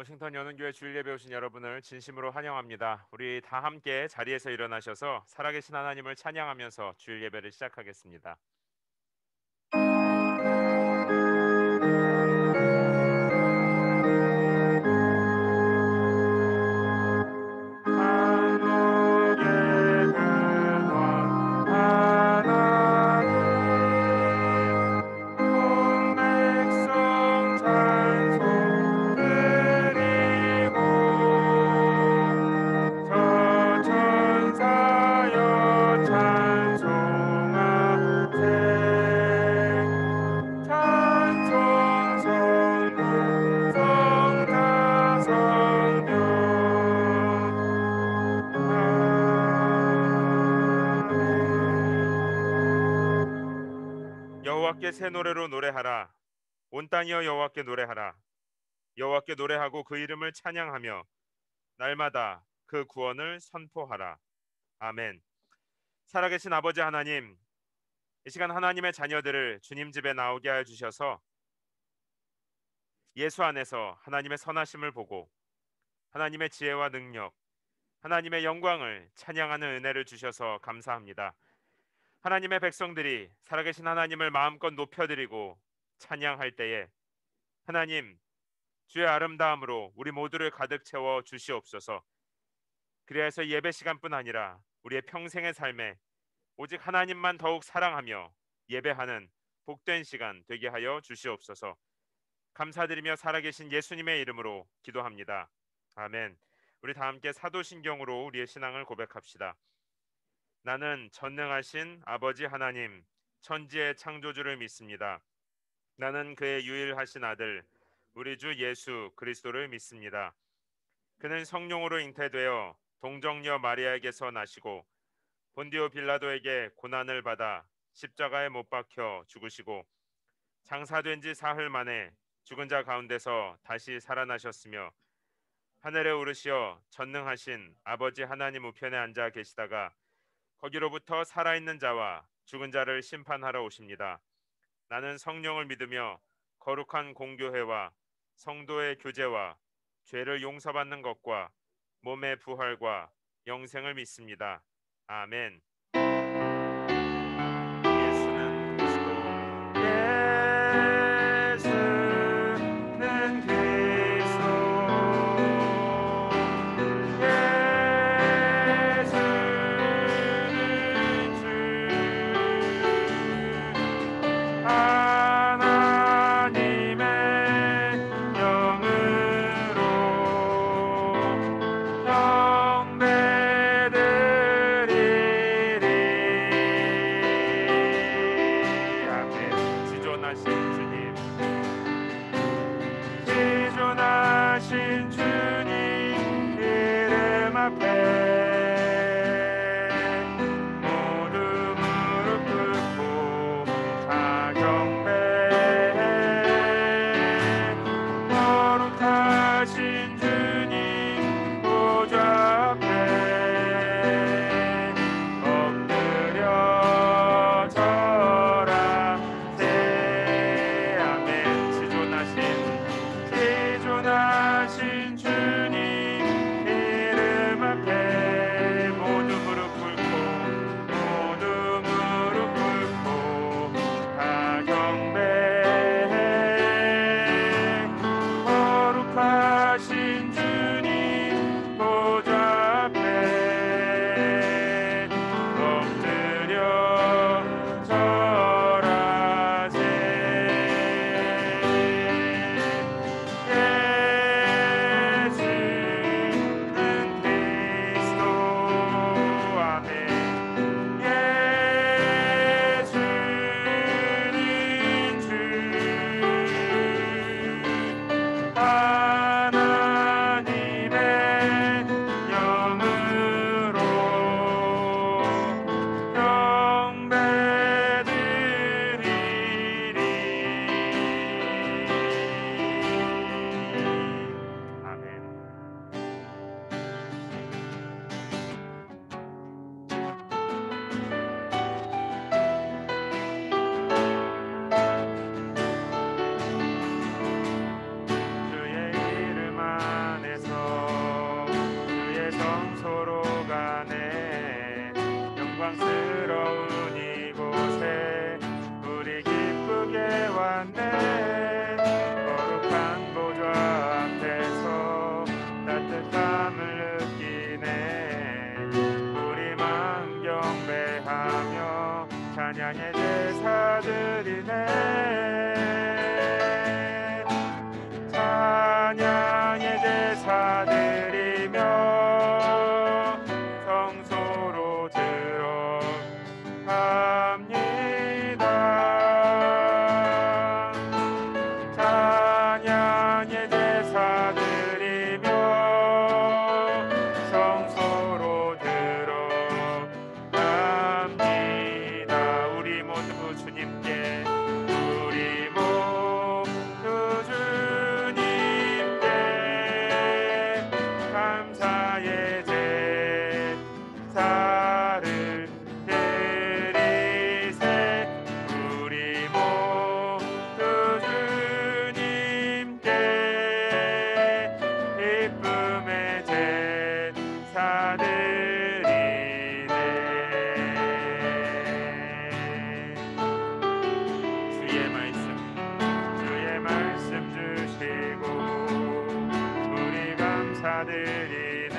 워싱턴 연운교회 주일 예배 오신 여러분을 진심으로 환영합니다. 우리 다 함께 자리에서 일어나셔서 살아계신 하나님을 찬양하면서 주일 예배를 시작하겠습니다. 여호와께 새 노래로 노래하라. 온 땅이여 여호와께 노래하라. 여호와께 노래하고 그 이름을 찬양하며 날마다 그 구원을 선포하라. 아멘. 살아계신 아버지 하나님, 이 시간 하나님의 자녀들을 주님 집에 나오게 하여 주셔서 예수 안에서 하나님의 선하심을 보고 하나님의 지혜와 능력, 하나님의 영광을 찬양하는 은혜를 주셔서 감사합니다. 하나님의 백성들이 살아계신 하나님을 마음껏 높여드리고 찬양할 때에 하나님, 주의 아름다움으로 우리 모두를 가득 채워 주시옵소서. 그래서 예배 시간뿐 아니라 우리의 평생의 삶에 오직 하나님만 더욱 사랑하며 예배하는 복된 시간 되게 하여 주시옵소서. 감사드리며 살아계신 예수님의 이름으로 기도합니다. 아멘. 우리 다 함께 사도신경으로 우리의 신앙을 고백합시다. 나는 전능하신 아버지 하나님, 천지의 창조주를 믿습니다. 나는 그의 유일하신 아들, 우리 주 예수 그리스도를 믿습니다. 그는 성령으로 잉태되어 동정녀 마리아에게서 나시고 본디오 빌라도에게 고난을 받아 십자가에 못 박혀 죽으시고 장사된 지 사흘 만에 죽은 자 가운데서 다시 살아나셨으며 하늘에 오르시어 전능하신 아버지 하나님 우편에 앉아 계시다가 거기로부터 살아있는 자와 죽은 자를 심판하러 오십니다. 나는 성령을 믿으며 거룩한 공교회와 성도의 교제와 죄를 용서받는 것과 몸의 부활과 영생을 믿습니다. 아멘. 예수는 그리스도. 예수는 그리스도. 예수는 주. 하나님의 영으로 경배드리리. 아멘. 지존하신 주님, 지존하신 주님 이름 앞에 모두 무릎 꿇고 다 경배해. 거룩하신 주님 보좌 앞에 엎드려 절하세. 아멘. 지존하신 주님 이름 앞에 찬양의 제사드리네 찬양의 제사드리며 성소로 들어갑니다. 찬양의 제사드리며 성소로 들어갑니다. 우리 모두 주님께 우리 모두 주님께 감사의 제사를 드리세 우리 모두 주님께 기쁨의 제사 드리네 주의 말씀 주시고 우리 감사드리네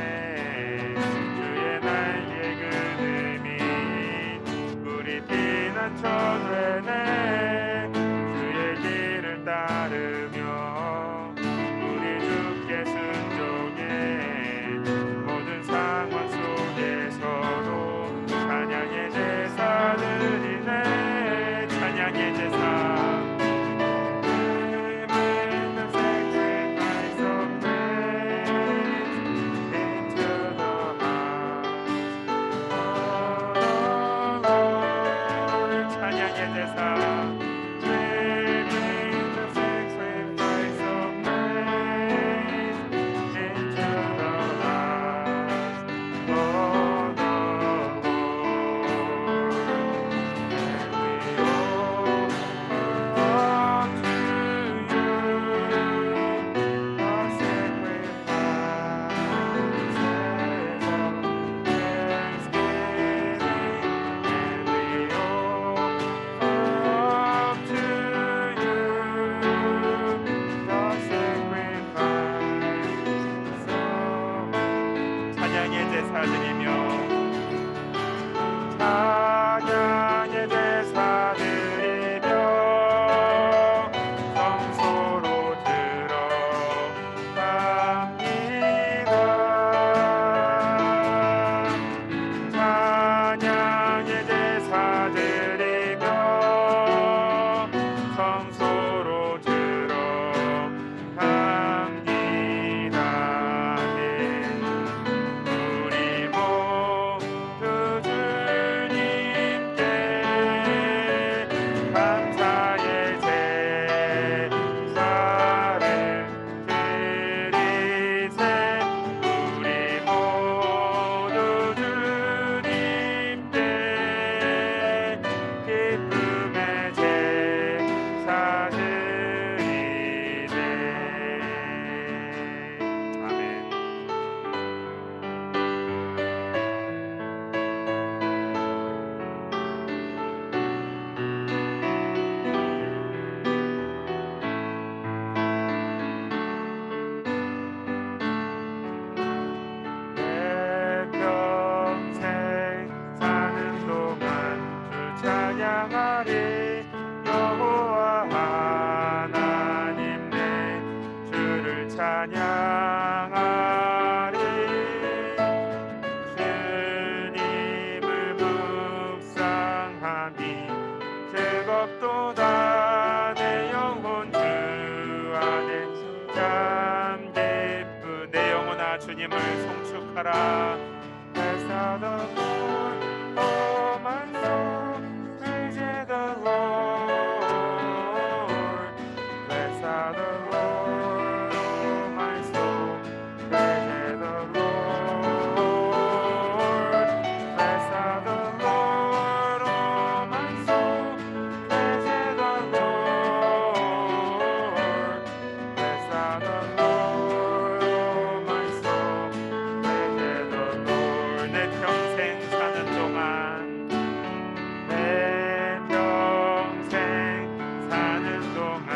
주의 날개 그늘이 우리 피난처 되네 주의 길을 따르며 우리 주께 순종해 모든 상황 속에서도 찬양의 제사 드리네 찬양의 제사 찬양의 제사 드리며 찬양의 제사 드리며 성소로 들어갑니다. 찬양의 제사 드리며 성소로 들어갑니다. 우리 모두 주님께 감사의 제사를 드리세 우리 모두 주님께 기쁨의 제사 드리네 아멘. 내 평생 사는 동안 주 찬양하리 여호와 하나님 내 주를 찬양하리 주님을 묵상하니 즐겁도다 내 영혼 주 안에 참 기쁘 내 영혼아 주님을 송축하라 Bless the Lord, oh my soul, praise the Lord. Bless the Lord, oh my soul, praise the Lord. Bless the Lord, oh my soul, praise the Lord. Bless the Lord, oh my soul, praise the Lord. 내 평생 사는 동안 내 평생 사는 동안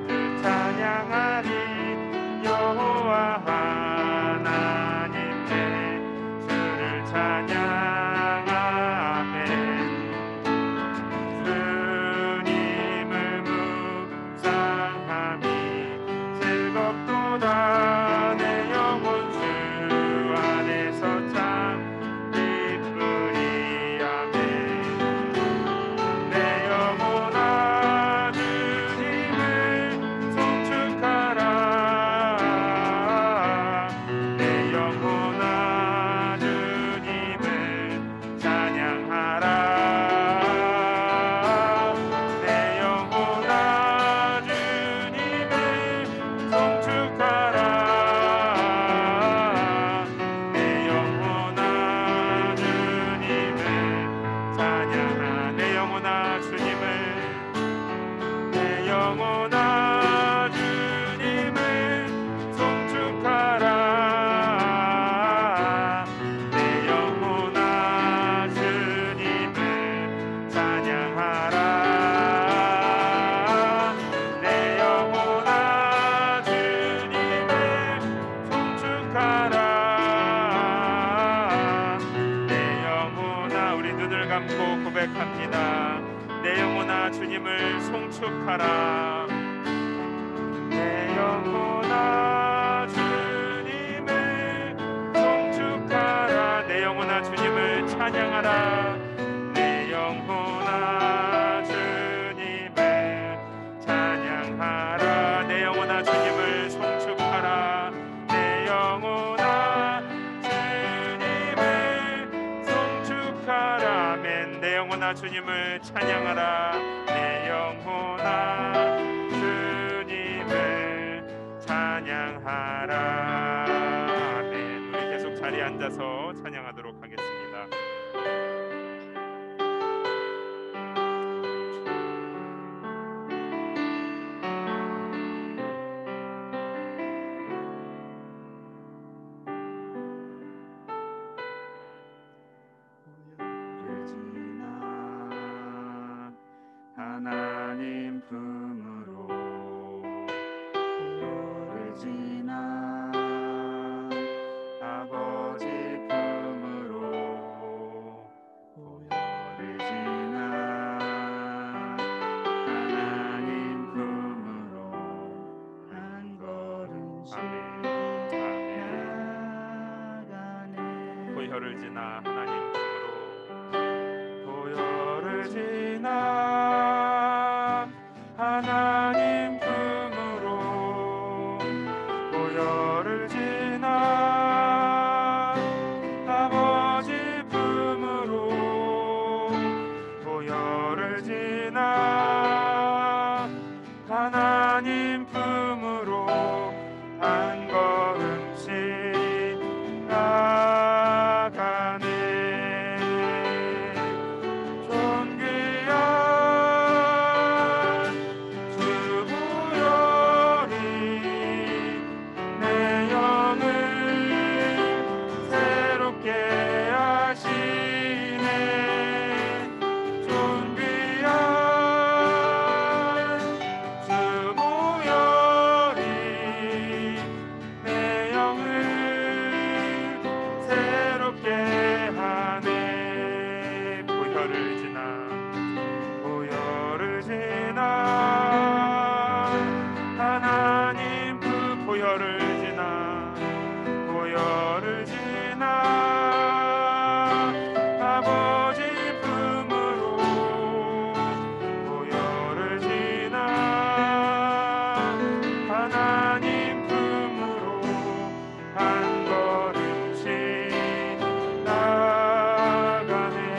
주 찬양하리 여호와 하나님 내 주를 찬양하며 눈을 감고 고백합니다. 내 영혼아 주님을 송축하라. 내 영혼아 주님을 송축하라. 내 영혼아 주님을 찬양하라. 내 영혼아 주님을 찬양하라. 내 영혼아 주님을 송축하라. 내 영혼아 주님을 송축하라. 아멘. 내 영혼아 주님을 찬양하라. 내 영혼아 주님을 찬양하라. 아멘. 우리 계속 자리에 앉아서 찬양하도록 하겠습니다. 하나님 품으로 보혈을 지나 아버지 품으로 보혈을 지나 하나님 품으로 한 걸음씩 나아가네. 보혈을 지나 하나님 품으로 보혈을 지나 하나님 품으로 보혈을 지나 아버지 품으로 보혈을 지나 하나님 품으로 한 걸음씩 나가네.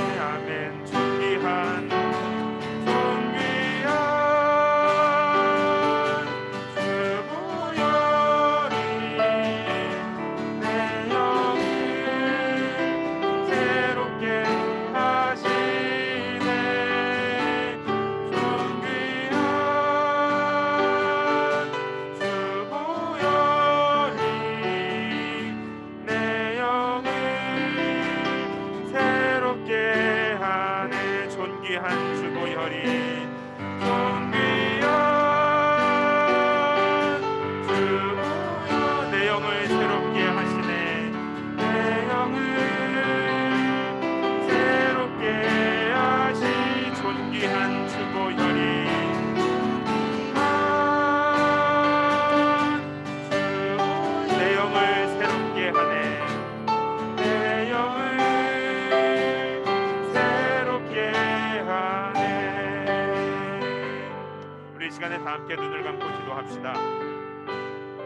다 함께 눈을 감고 기도합시다.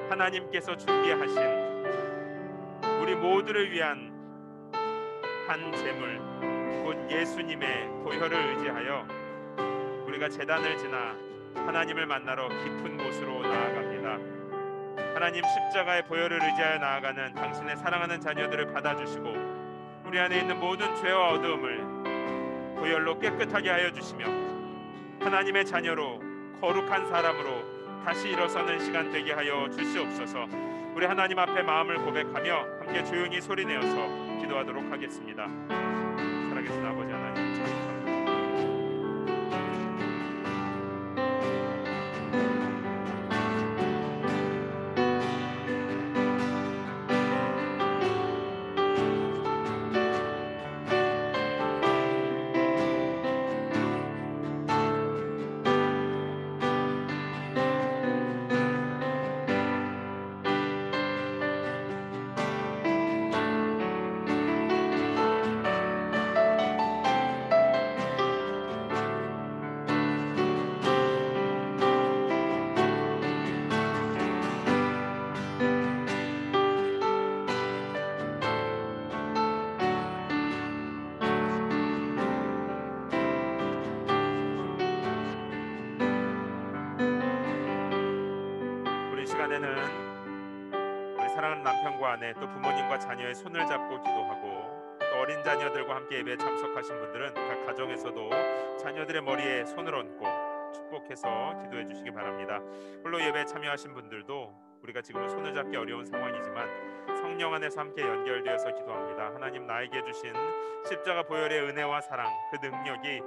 하나님께서 준비하신 우리 모두를 위한 한 제물 곧 예수님의 보혈을 의지하여 우리가 제단을 지나 하나님을 만나러 깊은 곳으로 나아갑니다. 하나님, 십자가의 보혈을 의지하여 나아가는 당신의 사랑하는 자녀들을 받아주시고 우리 안에 있는 모든 죄와 어두움을 보혈로 깨끗하게 하여 주시며 하나님의 자녀로 거룩한 사람으로 다시 일어서는 시간 되게 하여 주시옵소서. 우리 하나님 앞에 마음을 고백하며 함께 조용히 소리내어서 기도하도록 하겠습니다. 살아계신 아버지 하나님, 감사합니다. 시간에는 우리 사랑하는 남편과 아내 또 부모님과 자녀의 손을 잡고 기도하고 또 어린 자녀들과 함께 예배에 참석하신 분들은 각 가정에서도 자녀들의 머리에 손을 얹고 축복해서 기도해 주시기 바랍니다. 홀로 예배에 참여하신 분들도 우리가 지금은 손을 잡기 어려운 상황이지만 성령 안에서 함께 연결되어서 기도합니다. 하나님 나에게 주신 십자가 보혈의 은혜와 사랑 그 능력이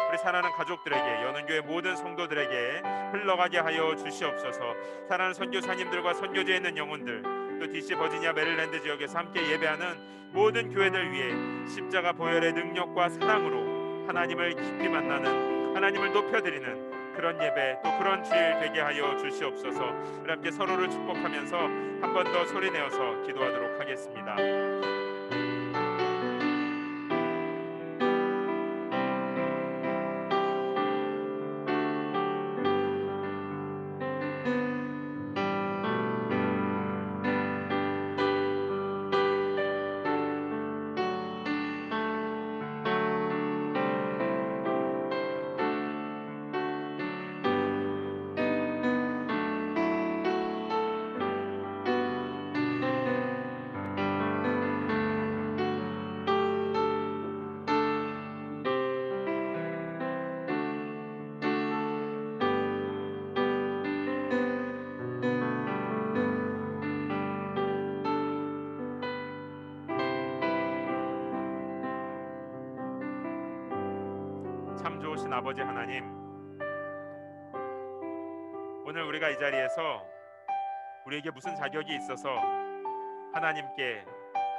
우리 사랑하는 가족들에게 연은교회 모든 성도들에게 흘러가게 하여 주시옵소서. 사랑하는 선교사님들과 선교지에 있는 영혼들 또 DC 버지니아 메릴랜드 지역에서 함께 예배하는 모든 교회들 위해 십자가 보혈의 능력과 사랑으로 하나님을 깊이 만나는 하나님을 높여드리는 그런 예배 또 그런 주일 되게 하여 주시옵소서. 우리 함께 서로를 축복하면서 한 번 더 소리내어서 기도하도록 하겠습니다. 참 좋으신 아버지 하나님, 오늘 우리가 이 자리에서 우리에게 무슨 자격이 있어서 하나님께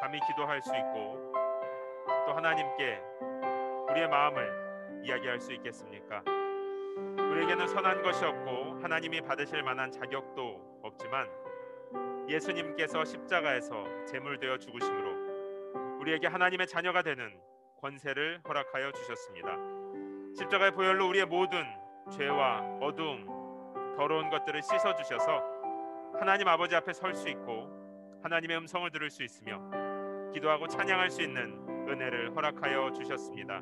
감히 기도할 수 있고 또 하나님께 우리의 마음을 이야기할 수 있겠습니까? 우리에게는 선한 것이 없고 하나님이 받으실 만한 자격도 없지만 예수님께서 십자가에서 제물되어 죽으심으로 우리에게 하나님의 자녀가 되는 권세를 허락하여 주셨습니다. 십자가의 보혈로 우리의 모든 죄와 어두움, 더러운 것들을 씻어 주셔서 하나님 아버지 앞에 설 수 있고 하나님의 음성을 들을 수 있으며 기도하고 찬양할 수 있는 은혜를 허락하여 주셨습니다.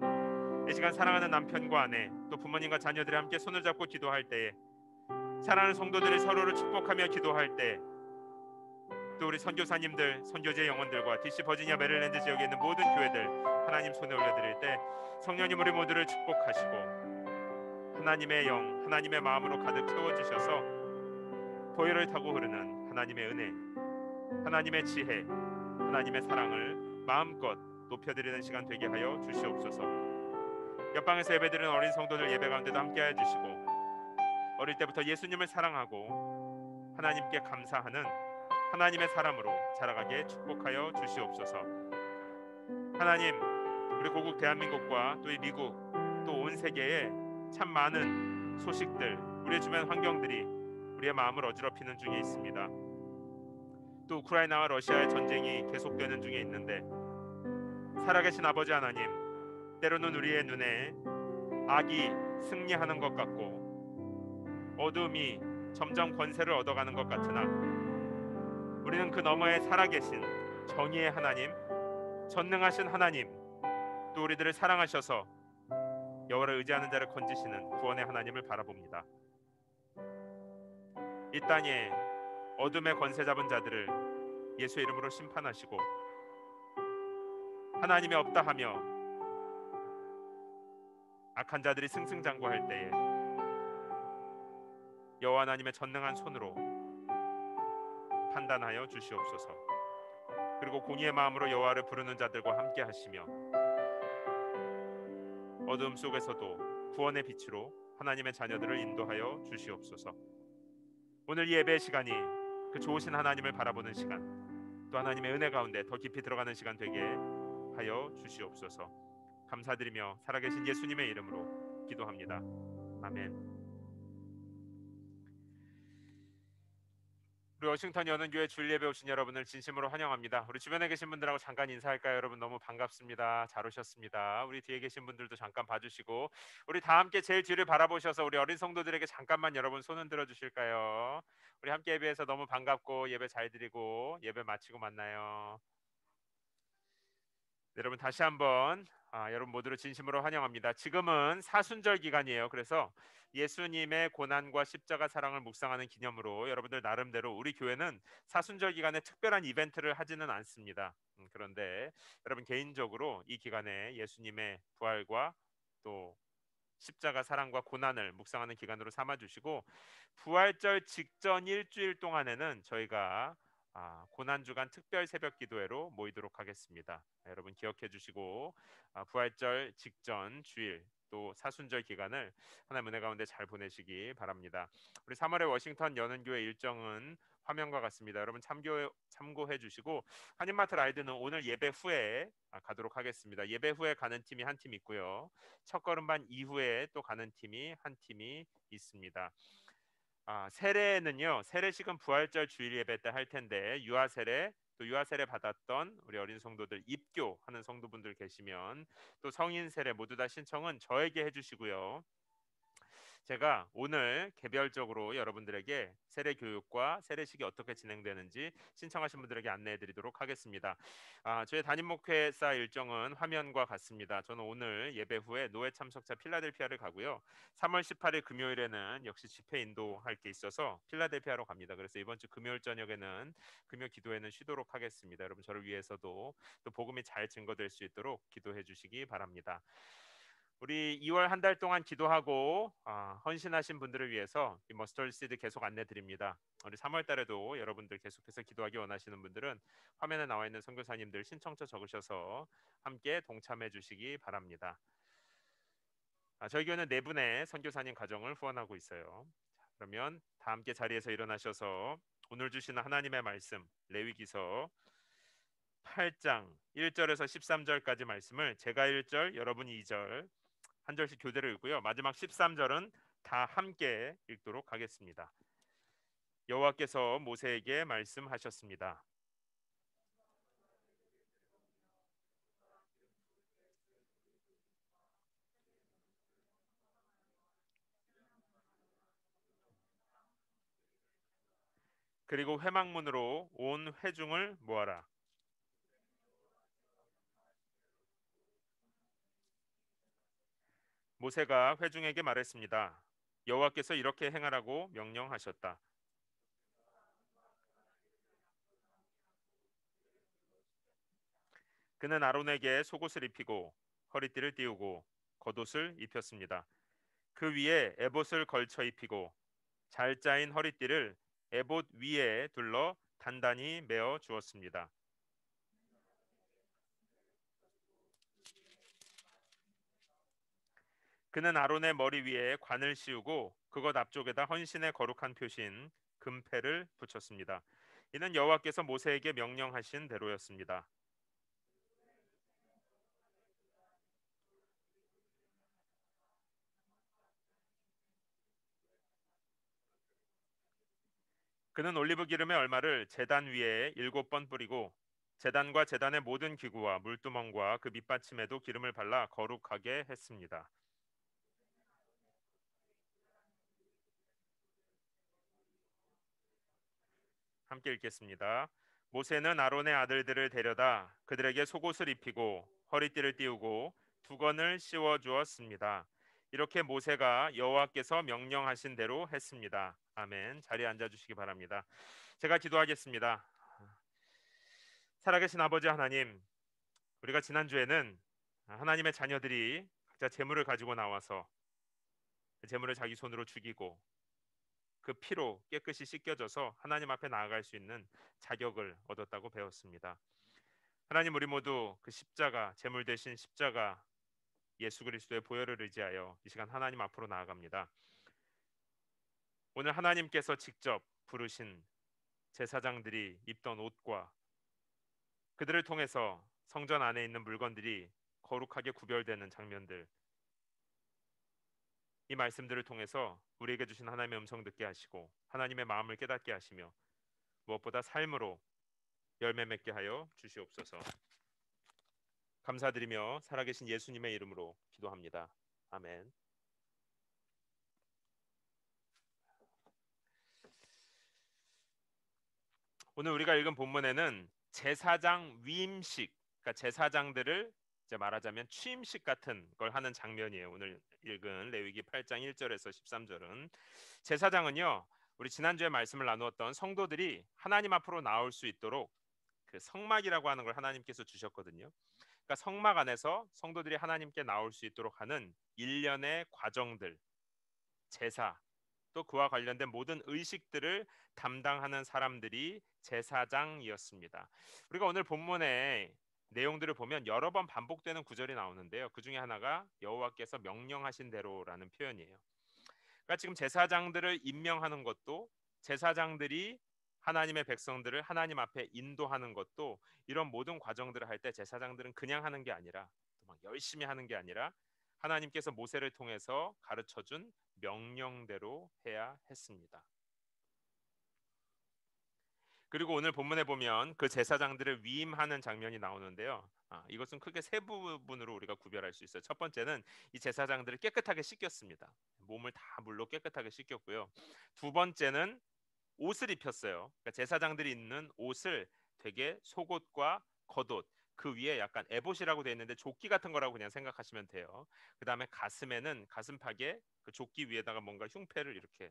이 시간 사랑하는 남편과 아내 또 부모님과 자녀들이 함께 손을 잡고 기도할 때에 사랑하는 성도들이 서로를 축복하며 기도할 때 또 우리 선교사님들 선교지의 영혼들과 DC 버지니아 메릴랜드 지역에 있는 모든 교회들 하나님 손에 올려드릴 때 성령님 우리 모두를 축복하시고 하나님의 영 하나님의 마음으로 가득 채워주셔서 보혈을 타고 흐르는 하나님의 은혜 하나님의 지혜 하나님의 사랑을 마음껏 높여드리는 시간 되게 하여 주시옵소서. 옆방에서 예배드리는 어린 성도들 예배 가운데도 함께하여 주시고 어릴 때부터 예수님을 사랑하고 하나님께 감사하는 하나님의 사람으로 자라가게 축복하여 주시옵소서. 하나님 우리 고국 대한민국과 또 이 미국 또 온 세계에 참 많은 소식들 우리 주변 환경들이 우리의 마음을 어지럽히는 중에 있습니다. 또 우크라이나와 러시아의 전쟁이 계속되는 중에 있는데 살아계신 아버지 하나님 때로는 우리의 눈에 악이 승리하는 것 같고 어둠이 점점 권세를 얻어가는 것 같으나 우리는 그 너머에 살아계신 정의의 하나님 전능하신 하나님 또 우리들을 사랑하셔서 여호와를 의지하는 자를 건지시는 구원의 하나님을 바라봅니다. 이 땅에 어둠의 권세 잡은 자들을 예수의 이름으로 심판하시고 하나님이 없다 하며 악한 자들이 승승장구할 때에 여호와 하나님의 전능한 손으로 판단하여 주시옵소서. 그리고 공의의 마음으로 여호와를 부르는 자들과 함께 하시며 어둠 속에서도 구원의 빛으로 하나님의 자녀들을 인도하여 주시옵소서. 오늘 이 예배 시간이 그 좋으신 하나님을 바라보는 시간 또 하나님의 은혜 가운데 더 깊이 들어가는 시간 되게 하여 주시옵소서. 감사드리며 살아계신 예수님의 이름으로 기도합니다. 아멘. 우리 워싱턴 연은교회 주일 예배 오신 여러분을 진심으로 환영합니다. 우리 주변에 계신 분들하고 잠깐 인사할까요? 여러분 너무 반갑습니다. 잘 오셨습니다. 우리 뒤에 계신 분들도 잠깐 봐주시고 우리 다 함께 제일 뒤를 바라보셔서 우리 어린 성도들에게 잠깐만 여러분 손 흔들어 주실까요? 우리 함께 예배해서 너무 반갑고 예배 잘 드리고 예배 마치고 만나요. 네, 여러분 다시 한번 여러분 모두를 진심으로 환영합니다. 지금은 사순절 기간이에요. 그래서 예수님의 고난과 십자가 사랑을 묵상하는 기념으로 여러분들 나름대로 우리 교회는 사순절 기간에 특별한 이벤트를 하지는 않습니다. 그런데 여러분 개인적으로 이 기간에 예수님의 부활과 또 십자가 사랑과 고난을 묵상하는 기간으로 삼아 주시고, 부활절 직전 일주일 동안에는 저희가 고난 주간 특별 새벽 기도회로 모이도록 하겠습니다. 여러분 기억해 주시고 부활절 직전 주일 또 사순절 기간을 하나님 은혜 가운데 잘 보내시기 바랍니다. 우리 3월에 워싱턴 여는 교회 일정은 화면과 같습니다. 여러분 참고해 주시고, 한인마트 라이드는 오늘 예배 후에 가도록 하겠습니다. 예배 후에 가는 팀이 한 팀 있고요. 첫걸음반 이후에 또 가는 팀이 한 팀이 있습니다. 세례는요. 세례식은 부활절 주일 예배 때 할 텐데 유아 세례 또 유아 세례 받았던 우리 어린 성도들 입교하는 성도분들 계시면 또 성인 세례 모두 다 신청은 저에게 해주시고요. 제가 오늘 개별적으로 여러분들에게 세례 교육과 세례식이 어떻게 진행되는지 신청하신 분들에게 안내해 드리도록 하겠습니다. 저희 담임 목회사 일정은 화면과 같습니다. 저는 오늘 예배 후에 노회 참석자 필라델피아를 가고요. 3월 18일 금요일에는 역시 집회 인도할 게 있어서 필라델피아로 갑니다. 그래서 이번 주 금요일 저녁에는 금요 기도회는 쉬도록 하겠습니다. 여러분 저를 위해서도 또 복음이 잘 증거될 수 있도록 기도해 주시기 바랍니다. 우리 2월 한 달 동안 기도하고 헌신하신 분들을 위해서 이 머스터드 시드 계속 안내 드립니다. 우리 3월 달에도 여러분들 계속해서 기도하기 원하시는 분들은 화면에 나와 있는 선교사님들 신청처 적으셔서 함께 동참해 주시기 바랍니다. 저희 교회는 4분의 선교사님 가정을 후원하고 있어요. 자, 그러면 다 함께 자리에서 일어나셔서 오늘 주시는 하나님의 말씀 레위기서 8장 1절에서 13절까지 말씀을 제가 1절, 여러분이 2절 한 절씩 교대로 읽고요. 마지막 13절은 다 함께 읽도록 하겠습니다. 여호와께서 모세에게 말씀하셨습니다. 그리고 회막문으로 온 회중을 모아라. 모세가 회중에게 말했습니다. 여호와께서 이렇게 행하라고 명령하셨다. 그는 아론에게 속옷을 입히고 허리띠를 띠우고 겉옷을 입혔습니다. 그 위에 에봇을 걸쳐 입히고 잘 짜인 허리띠를 에봇 위에 둘러 단단히 메어 주었습니다. 그는 아론의 머리 위에 관을 씌우고 그것 앞쪽에다 헌신의 거룩한 표시인 금패를 붙였습니다. 이는 여호와께서 모세에게 명령하신 대로였습니다. 그는 올리브 기름의 얼마를 제단 위에 7번 뿌리고 제단과 제단의 모든 기구와 물두멍과 그 밑받침에도 기름을 발라 거룩하게 했습니다. 함께 읽겠습니다. 모세는 아론의 아들들을 데려다 그들에게 속옷을 입히고 허리띠를 띠우고 두건을 씌워 주었습니다. 이렇게 모세가 여호와께서 명령하신 대로 했습니다. 아멘. 자리에 앉아 주시기 바랍니다. 제가 기도하겠습니다. 살아계신 아버지 하나님, 우리가 지난주에는 하나님의 자녀들이 각자 재물을 가지고 나와서 그 재물을 자기 손으로 죽이고 그 피로 깨끗이 씻겨져서 하나님 앞에 나아갈 수 있는 자격을 얻었다고 배웠습니다. 하나님, 우리 모두 그 십자가, 제물 대신 십자가 예수 그리스도의 보혈을 의지하여 이 시간 하나님 앞으로 나아갑니다. 오늘 하나님께서 직접 부르신 제사장들이 입던 옷과 그들을 통해서 성전 안에 있는 물건들이 거룩하게 구별되는 장면들, 이 말씀들을 통해서 우리에게 주신 하나님의 음성 듣게 하시고 하나님의 마음을 깨닫게 하시며 무엇보다 삶으로 열매 맺게 하여 주시옵소서. 감사드리며 살아계신 예수님의 이름으로 기도합니다. 아멘. 오늘 우리가 읽은 본문에는 제사장 위임식, 그러니까 제사장들을 이제 말하자면 취임식 같은 걸 하는 장면이에요. 오늘 읽은 레위기 8장 1절에서 13절은 제사장은요. 우리 지난주에 말씀을 나누었던 성도들이 하나님 앞으로 나올 수 있도록 그 성막이라고 하는 걸 하나님께서 주셨거든요. 그러니까 성막 안에서 성도들이 하나님께 나올 수 있도록 하는 일련의 과정들, 제사, 또 그와 관련된 모든 의식들을 담당하는 사람들이 제사장이었습니다. 우리가 오늘 본문의 내용들을 보면 여러 번 반복되는 구절이 나오는데요. 그 중에 하나가 여호와께서 명령하신 대로라는 표현이에요. 그러니까 지금 제사장들을 임명하는 것도, 제사장들이 하나님의 백성들을 하나님 앞에 인도하는 것도, 이런 모든 과정들을 할 때 제사장들은 그냥 하는 게 아니라 또 막 열심히 하는 게 아니라 하나님께서 모세를 통해서 가르쳐 준 명령대로 해야 했습니다. 그리고 오늘 본문에 보면 그 제사장들을 위임하는 장면이 나오는데요. 이것은 크게 세 부분으로 우리가 구별할 수 있어요. 첫 번째는 이 제사장들을 깨끗하게 씻겼습니다. 몸을 다 물로 깨끗하게 씻겼고요. 두 번째는 옷을 입혔어요. 그러니까 제사장들이 입는 옷을 되게 속옷과 겉옷, 그 위에 약간 에봇이라고 되어 있는데 조끼 같은 거라고 그냥 생각하시면 돼요. 그 다음에 가슴에는 가슴팍에 그 조끼 위에다가 뭔가 흉패를 이렇게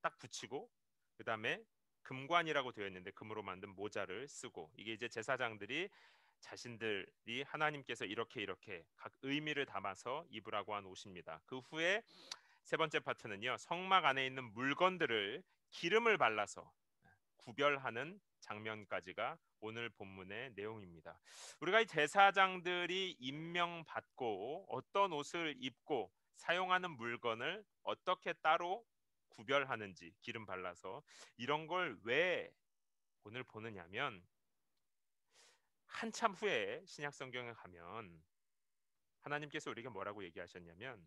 딱 붙이고, 그 다음에 금관이라고 되어 있는데 금으로 만든 모자를 쓰고, 이게 이제 제사장들이 자신들이 하나님께서 이렇게 각 의미를 담아서 입으라고 한 옷입니다. 그 후에 세 번째 파트는요, 성막 안에 있는 물건들을 기름을 발라서 구별하는 장면까지가 오늘 본문의 내용입니다. 우리가 이 제사장들이 임명받고 어떤 옷을 입고 사용하는 물건을 어떻게 따로 구별하는지, 기름 발라서, 이런 걸 왜 오늘 보느냐면, 한참 후에 신약 성경에 가면 하나님께서 우리에게 뭐라고 얘기하셨냐면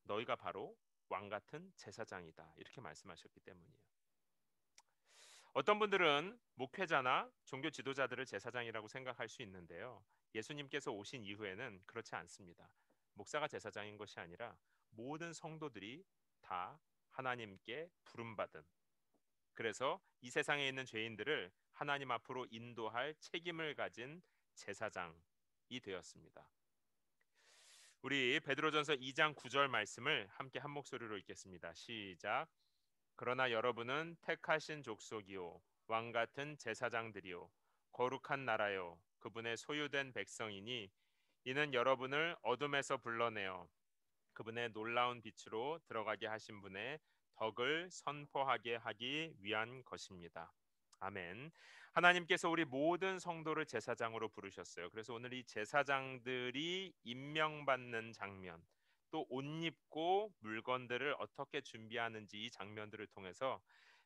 너희가 바로 왕 같은 제사장이다, 이렇게 말씀하셨기 때문이에요. 어떤 분들은 목회자나 종교 지도자들을 제사장이라고 생각할 수 있는데요. 예수님께서 오신 이후에는 그렇지 않습니다. 목사가 제사장인 것이 아니라 모든 성도들이 다 하나님께 부름받은, 그래서 이 세상에 있는 죄인들을 하나님 앞으로 인도할 책임을 가진 제사장이 되었습니다. 우리 베드로전서 2장 9절 말씀을 함께 한 목소리로 읽겠습니다. 시작. 그러나 여러분은 택하신 족속이요 왕 같은 제사장들이요 거룩한 나라요 그분의 소유된 백성이니 이는 여러분을 어둠에서 불러내어 그분의 놀라운 빛으로 들어가게 하신 분의 덕을 선포하게 하기 위한 것입니다. 아멘. 하나님께서 우리 모든 성도를 제사장으로 부르셨어요. 그래서 오늘 이 제사장들이 임명받는 장면, 또 옷 입고 물건들을 어떻게 준비하는지, 이 장면들을 통해서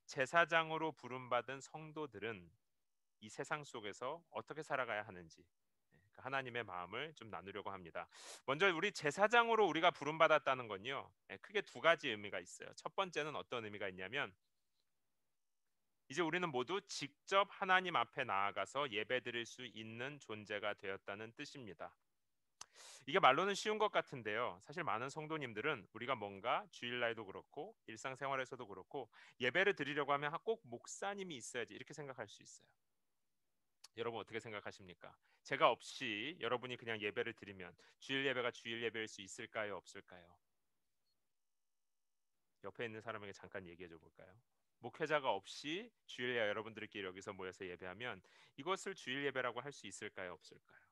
제사장으로 부름받은 성도들은 이 세상 속에서 어떻게 살아가야 하는지, 하나님의 마음을 좀 나누려고 합니다. 먼저 우리 제사장으로 우리가 부름받았다는 건요, 크게 두 가지 의미가 있어요. 첫 번째는 어떤 의미가 있냐면, 이제 우리는 모두 직접 하나님 앞에 나아가서 예배드릴 수 있는 존재가 되었다는 뜻입니다. 이게 말로는 쉬운 것 같은데요. 사실 많은 성도님들은 우리가 뭔가 주일날도 그렇고 일상생활에서도 그렇고 예배를 드리려고 하면 꼭 목사님이 있어야지, 이렇게 생각할 수 있어요. 여러분 어떻게 생각하십니까? 제가 없이 여러분이 그냥 예배를 드리면 주일 예배가 주일 예배일 수 있을까요? 없을까요? 옆에 있는 사람에게 잠깐 얘기해 줘 볼까요? 목회자가 없이 주일 예배, 여러분들끼리 여기서 모여서 예배하면 이것을 주일 예배라고 할 수 있을까요? 없을까요?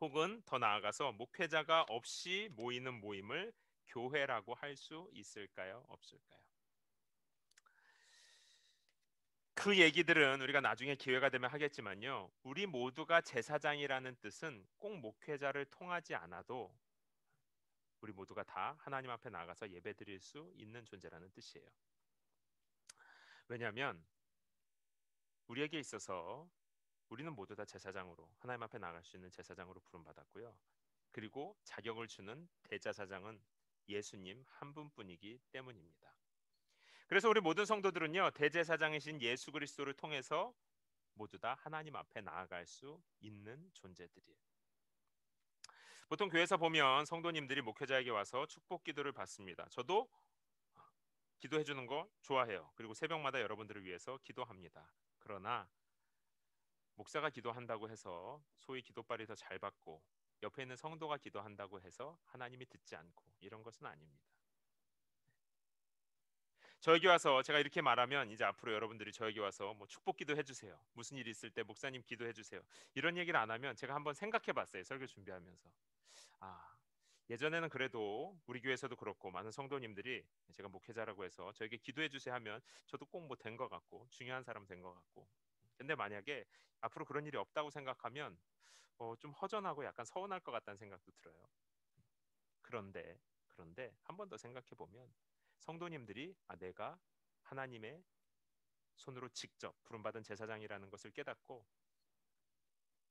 혹은 더 나아가서 목회자가 없이 모이는 모임을 교회라고 할 수 있을까요? 없을까요? 그 얘기들은 우리가 나중에 기회가 되면 하겠지만요. 우리 모두가 제사장이라는 뜻은 꼭 목회자를 통하지 않아도 우리 모두가 다 하나님 앞에 나가서 예배드릴 수 있는 존재라는 뜻이에요. 왜냐하면 우리에게 있어서 우리는 모두 다 제사장으로, 하나님 앞에 나갈 수 있는 제사장으로 부름받았고요. 그리고 자격을 주는 대제사장은 예수님 한 분뿐이기 때문입니다. 그래서 우리 모든 성도들은요, 대제사장이신 예수 그리스도를 통해서 모두 다 하나님 앞에 나아갈 수 있는 존재들이에요. 보통 교회에서 보면 성도님들이 목회자에게 와서 축복 기도를 받습니다. 저도 기도해 주는 거 좋아해요. 그리고 새벽마다 여러분들을 위해서 기도합니다. 그러나 목사가 기도한다고 해서 소위 기도발이 더 잘 받고 옆에 있는 성도가 기도한다고 해서 하나님이 듣지 않고 이런 것은 아닙니다. 저에게 와서 제가 이렇게 말하면 이제 앞으로 여러분들이 저에게 와서 뭐 축복 기도해 주세요. 무슨 일이 있을 때 목사님 기도해 주세요. 이런 얘기를 안 하면 제가 한번 생각해 봤어요. 설교 준비하면서. 아, 예전에는 그래도 우리 교회에서도 그렇고 많은 성도님들이 제가 목회자라고 해서 저에게 기도해 주세요 하면 저도 꼭 뭐 된 것 같고 중요한 사람 된 것 같고. 근데 만약에 앞으로 그런 일이 없다고 생각하면 좀 허전하고 약간 서운할 것 같다는 생각도 들어요. 그런데 한 번 더 생각해 보면 성도님들이 내가 하나님의 손으로 직접 부름받은 제사장이라는 것을 깨닫고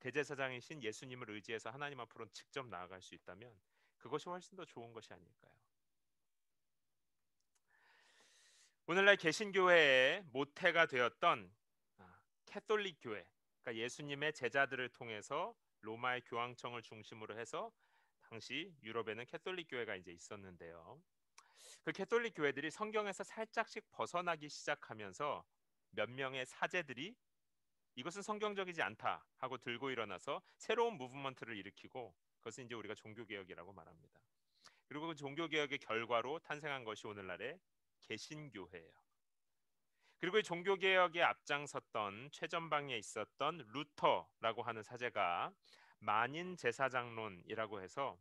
대제사장이신 예수님을 의지해서 하나님 앞으로 직접 나아갈 수 있다면 그것이 훨씬 더 좋은 것이 아닐까요? 오늘날 개신교회의 모태가 되었던 캐톨릭 교회, 그러니까 예수님의 제자들을 통해서 로마의 교황청을 중심으로 해서 당시 유럽에는 캐톨릭 교회가 이제 있었는데요. 그 캐톨릭 교회들이 성경에서 살짝씩 벗어나기 시작하면서 몇 명의 사제들이 이것은 성경적이지 않다 하고 들고 일어나서 새로운 무브먼트를 일으키고 그것은 이제 우리가 종교개혁이라고 말합니다. 그리고 그 종교개혁의 결과로 탄생한 것이 오늘날의 개신교회예요. 그리고 이 종교개혁에 앞장섰던 최전방에 있었던 루터라고 하는 사제가 만인 제사장론이라고 해서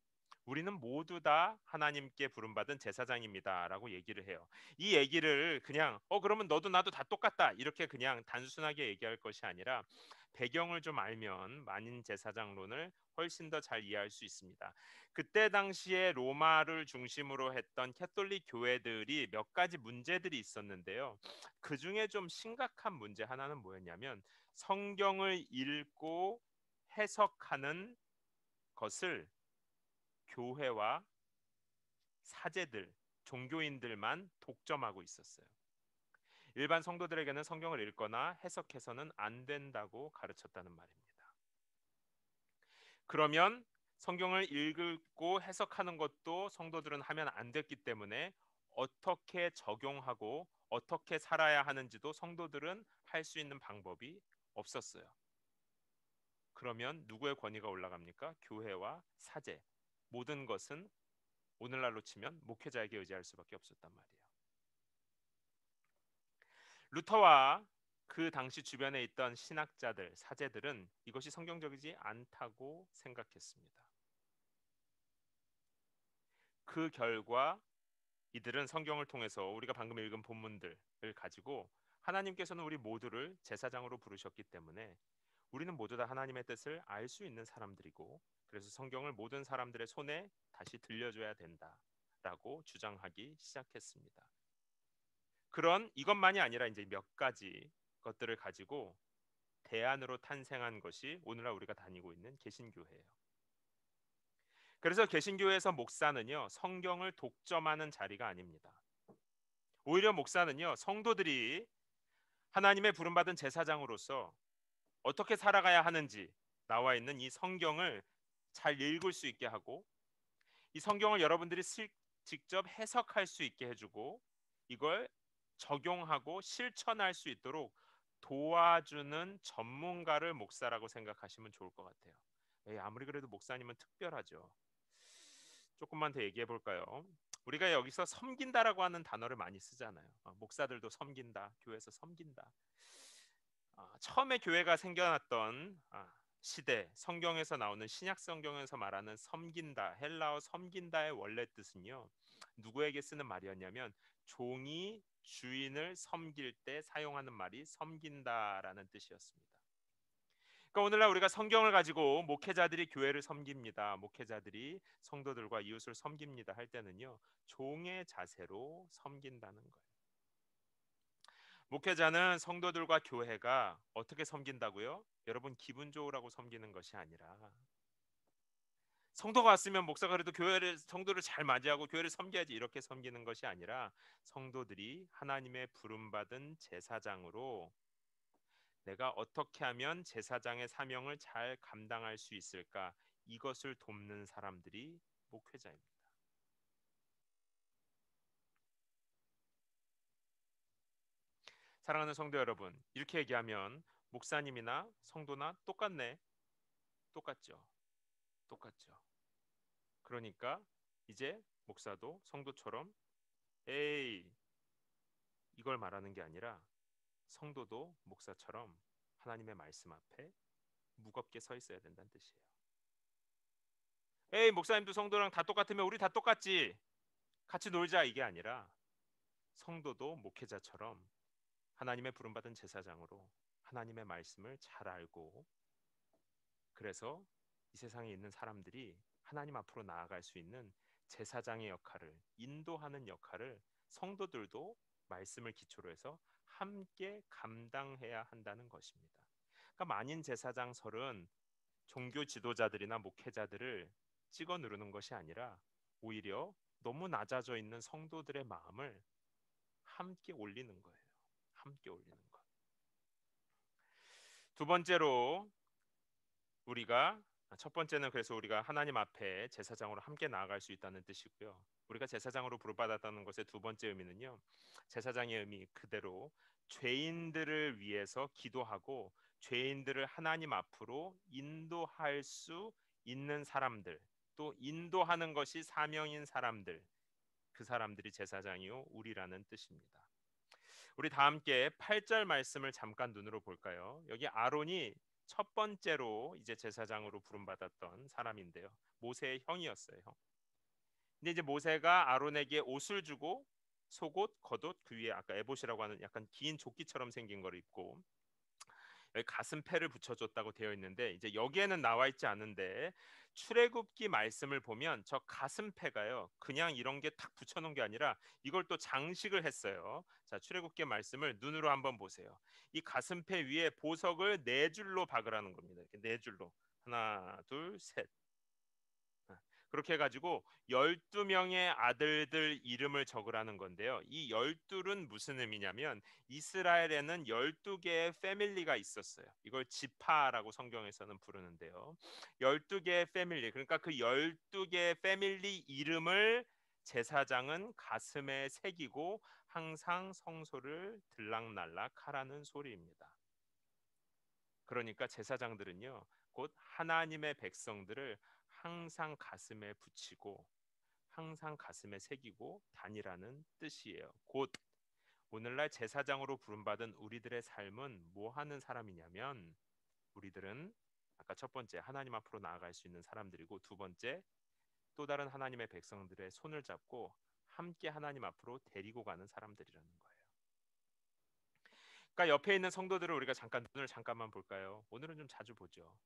우리는 모두 다 하나님께 부름받은 제사장입니다라고 얘기를 해요. 이 얘기를 그냥 그러면 너도 나도 다 똑같다 이렇게 그냥 단순하게 얘기할 것이 아니라 배경을 좀 알면 만인 제사장론을 훨씬 더 잘 이해할 수 있습니다. 그때 당시에 로마를 중심으로 했던 캐톨릭 교회들이 몇 가지 문제들이 있었는데요. 그 중에 좀 심각한 문제 하나는 뭐였냐면 성경을 읽고 해석하는 것을 교회와 사제들, 종교인들만 독점하고 있었어요. 일반 성도들에게는 성경을 읽거나 해석해서는 안 된다고 가르쳤다는 말입니다. 그러면 성경을 읽고 해석하는 것도 성도들은 하면 안 됐기 때문에 어떻게 적용하고 어떻게 살아야 하는지도 성도들은 할 수 있는 방법이 없었어요. 그러면 누구의 권위가 올라갑니까? 교회와 사제. 모든 것은 오늘날로 치면 목회자에게 의지할 수밖에 없었단 말이에요. 루터와 그 당시 주변에 있던 신학자들, 사제들은 이것이 성경적이지 않다고 생각했습니다. 그 결과 이들은 성경을 통해서 우리가 방금 읽은 본문들을 가지고 하나님께서는 우리 모두를 제사장으로 부르셨기 때문에 우리는 모두 다 하나님의 뜻을 알 수 있는 사람들이고 그래서 성경을 모든 사람들의 손에 다시 들려줘야 된다라고 주장하기 시작했습니다. 그런 이것만이 아니라 이제 몇 가지 것들을 가지고 대안으로 탄생한 것이 오늘날 우리가 다니고 있는 개신교회예요. 그래서 개신교회에서 목사는요 성경을 독점하는 자리가 아닙니다. 오히려 목사는요 성도들이 하나님의 부름받은 제사장으로서 어떻게 살아가야 하는지 나와 있는 이 성경을 잘 읽을 수 있게 하고 이 성경을 여러분들이 직접 해석할 수 있게 해주고 이걸 적용하고 실천할 수 있도록 도와주는 전문가를 목사라고 생각하시면 좋을 것 같아요. 아무리 그래도 목사님은 특별하죠. 조금만 더 얘기해 볼까요? 우리가 여기서 섬긴다라고 하는 단어를 많이 쓰잖아요. 목사들도 섬긴다, 교회에서 섬긴다. 처음에 교회가 생겨났던 시대, 성경에서 나오는 신약 성경에서 말하는 섬긴다, 헬라어 섬긴다의 원래 뜻은요. 누구에게 쓰는 말이었냐면 종이 주인을 섬길 때 사용하는 말이 섬긴다라는 뜻이었습니다. 그러니까 오늘날 우리가 성경을 가지고 목회자들이 교회를 섬깁니다. 목회자들이 성도들과 이웃을 섬깁니다 할 때는요. 종의 자세로 섬긴다는 거예요. 목회자는 성도들과 교회가 어떻게 섬긴다고요? 여러분 기분 좋으라고 섬기는 것이 아니라 성도가 왔으면 목사가 그래도 교회를 성도를 잘 맞이하고 교회를 섬겨야지 이렇게 섬기는 것이 아니라 성도들이 하나님의 부름받은 제사장으로 내가 어떻게 하면 제사장의 사명을 잘 감당할 수 있을까 이것을 돕는 사람들이 목회자입니다. 사랑하는 성도 여러분, 이렇게 얘기하면 목사님이나 성도나 똑같네. 똑같죠. 똑같죠. 그러니까 이제 목사도 성도처럼 에이 이걸 말하는 게 아니라 성도도 목사처럼 하나님의 말씀 앞에 무겁게 서 있어야 된다는 뜻이에요. 에이 목사님도 성도랑 다 똑같으면 우리 다 똑같지. 같이 놀자 이게 아니라 성도도 목회자처럼 하나님의 부름받은 제사장으로 하나님의 말씀을 잘 알고 그래서 이 세상에 있는 사람들이 하나님 앞으로 나아갈 수 있는 제사장의 역할을 인도하는 역할을 성도들도 말씀을 기초로 해서 함께 감당해야 한다는 것입니다. 그러니까 만인 제사장설은 종교 지도자들이나 목회자들을 찍어 누르는 것이 아니라 오히려 너무 낮아져 있는 성도들의 마음을 함께 올리는 거예요. 함께 올리는 것. 두 번째로 우리가 첫 번째는 그래서 우리가 하나님 앞에 제사장으로 함께 나아갈 수 있다는 뜻이고요. 우리가 제사장으로 부름받았다는 것의 두 번째 의미는요. 제사장의 의미 그대로 죄인들을 위해서 기도하고 죄인들을 하나님 앞으로 인도할 수 있는 사람들, 또 인도하는 것이 사명인 사람들, 그 사람들이 제사장이요 우리라는 뜻입니다. 우리 다 함께 8절 말씀을 잠깐 눈으로 볼까요? 여기 아론이 첫 번째로 이제 제사장으로 부름받았던 사람인데요. 모세의 형이었어요. 형. 근데 이제 모세가 아론에게 옷을 주고 속옷, 겉옷 그 위에 아까 에봇이라고 하는 약간 긴 조끼처럼 생긴 걸 입고 여기 가슴패를 붙여줬다고 되어 있는데 이제 여기에는 나와 있지 않은데 출애굽기 말씀을 보면 저 가슴패가요 그냥 이런 게 탁 붙여놓은 게 아니라 이걸 또 장식을 했어요. 자 출애굽기 말씀을 눈으로 한번 보세요. 이 가슴패 위에 보석을 네 줄로 박으라는 겁니다. 이렇게 네 줄로 하나 둘 셋. 그렇게 해가지고 12명의 아들들 이름을 적으라는 건데요. 이 12는 무슨 의미냐면 이스라엘에는 12개의 패밀리가 있었어요. 이걸 지파라고 성경에서는 부르는데요. 12개의 패밀리, 그러니까 그 12개의 패밀리 이름을 제사장은 가슴에 새기고 항상 성소를 들락날락 하라는 소리입니다. 그러니까 제사장들은요, 곧 하나님의 백성들을 항상 가슴에 붙이고 항상 가슴에 새기고 다니라는 뜻이에요. 곧 오늘날 제사장으로 부름받은 우리들의 삶은 뭐 하는 사람이냐면 우리들은 아까 첫 번째 하나님 앞으로 나아갈 수 있는 사람들이고 두 번째 또 다른 하나님의 백성들의 손을 잡고 함께 하나님 앞으로 데리고 가는 사람들이라는 거예요. 그러니까 옆에 있는 성도들을 우리가 잠깐 눈을 잠깐만 볼까요? 오늘은 좀 자주 보죠.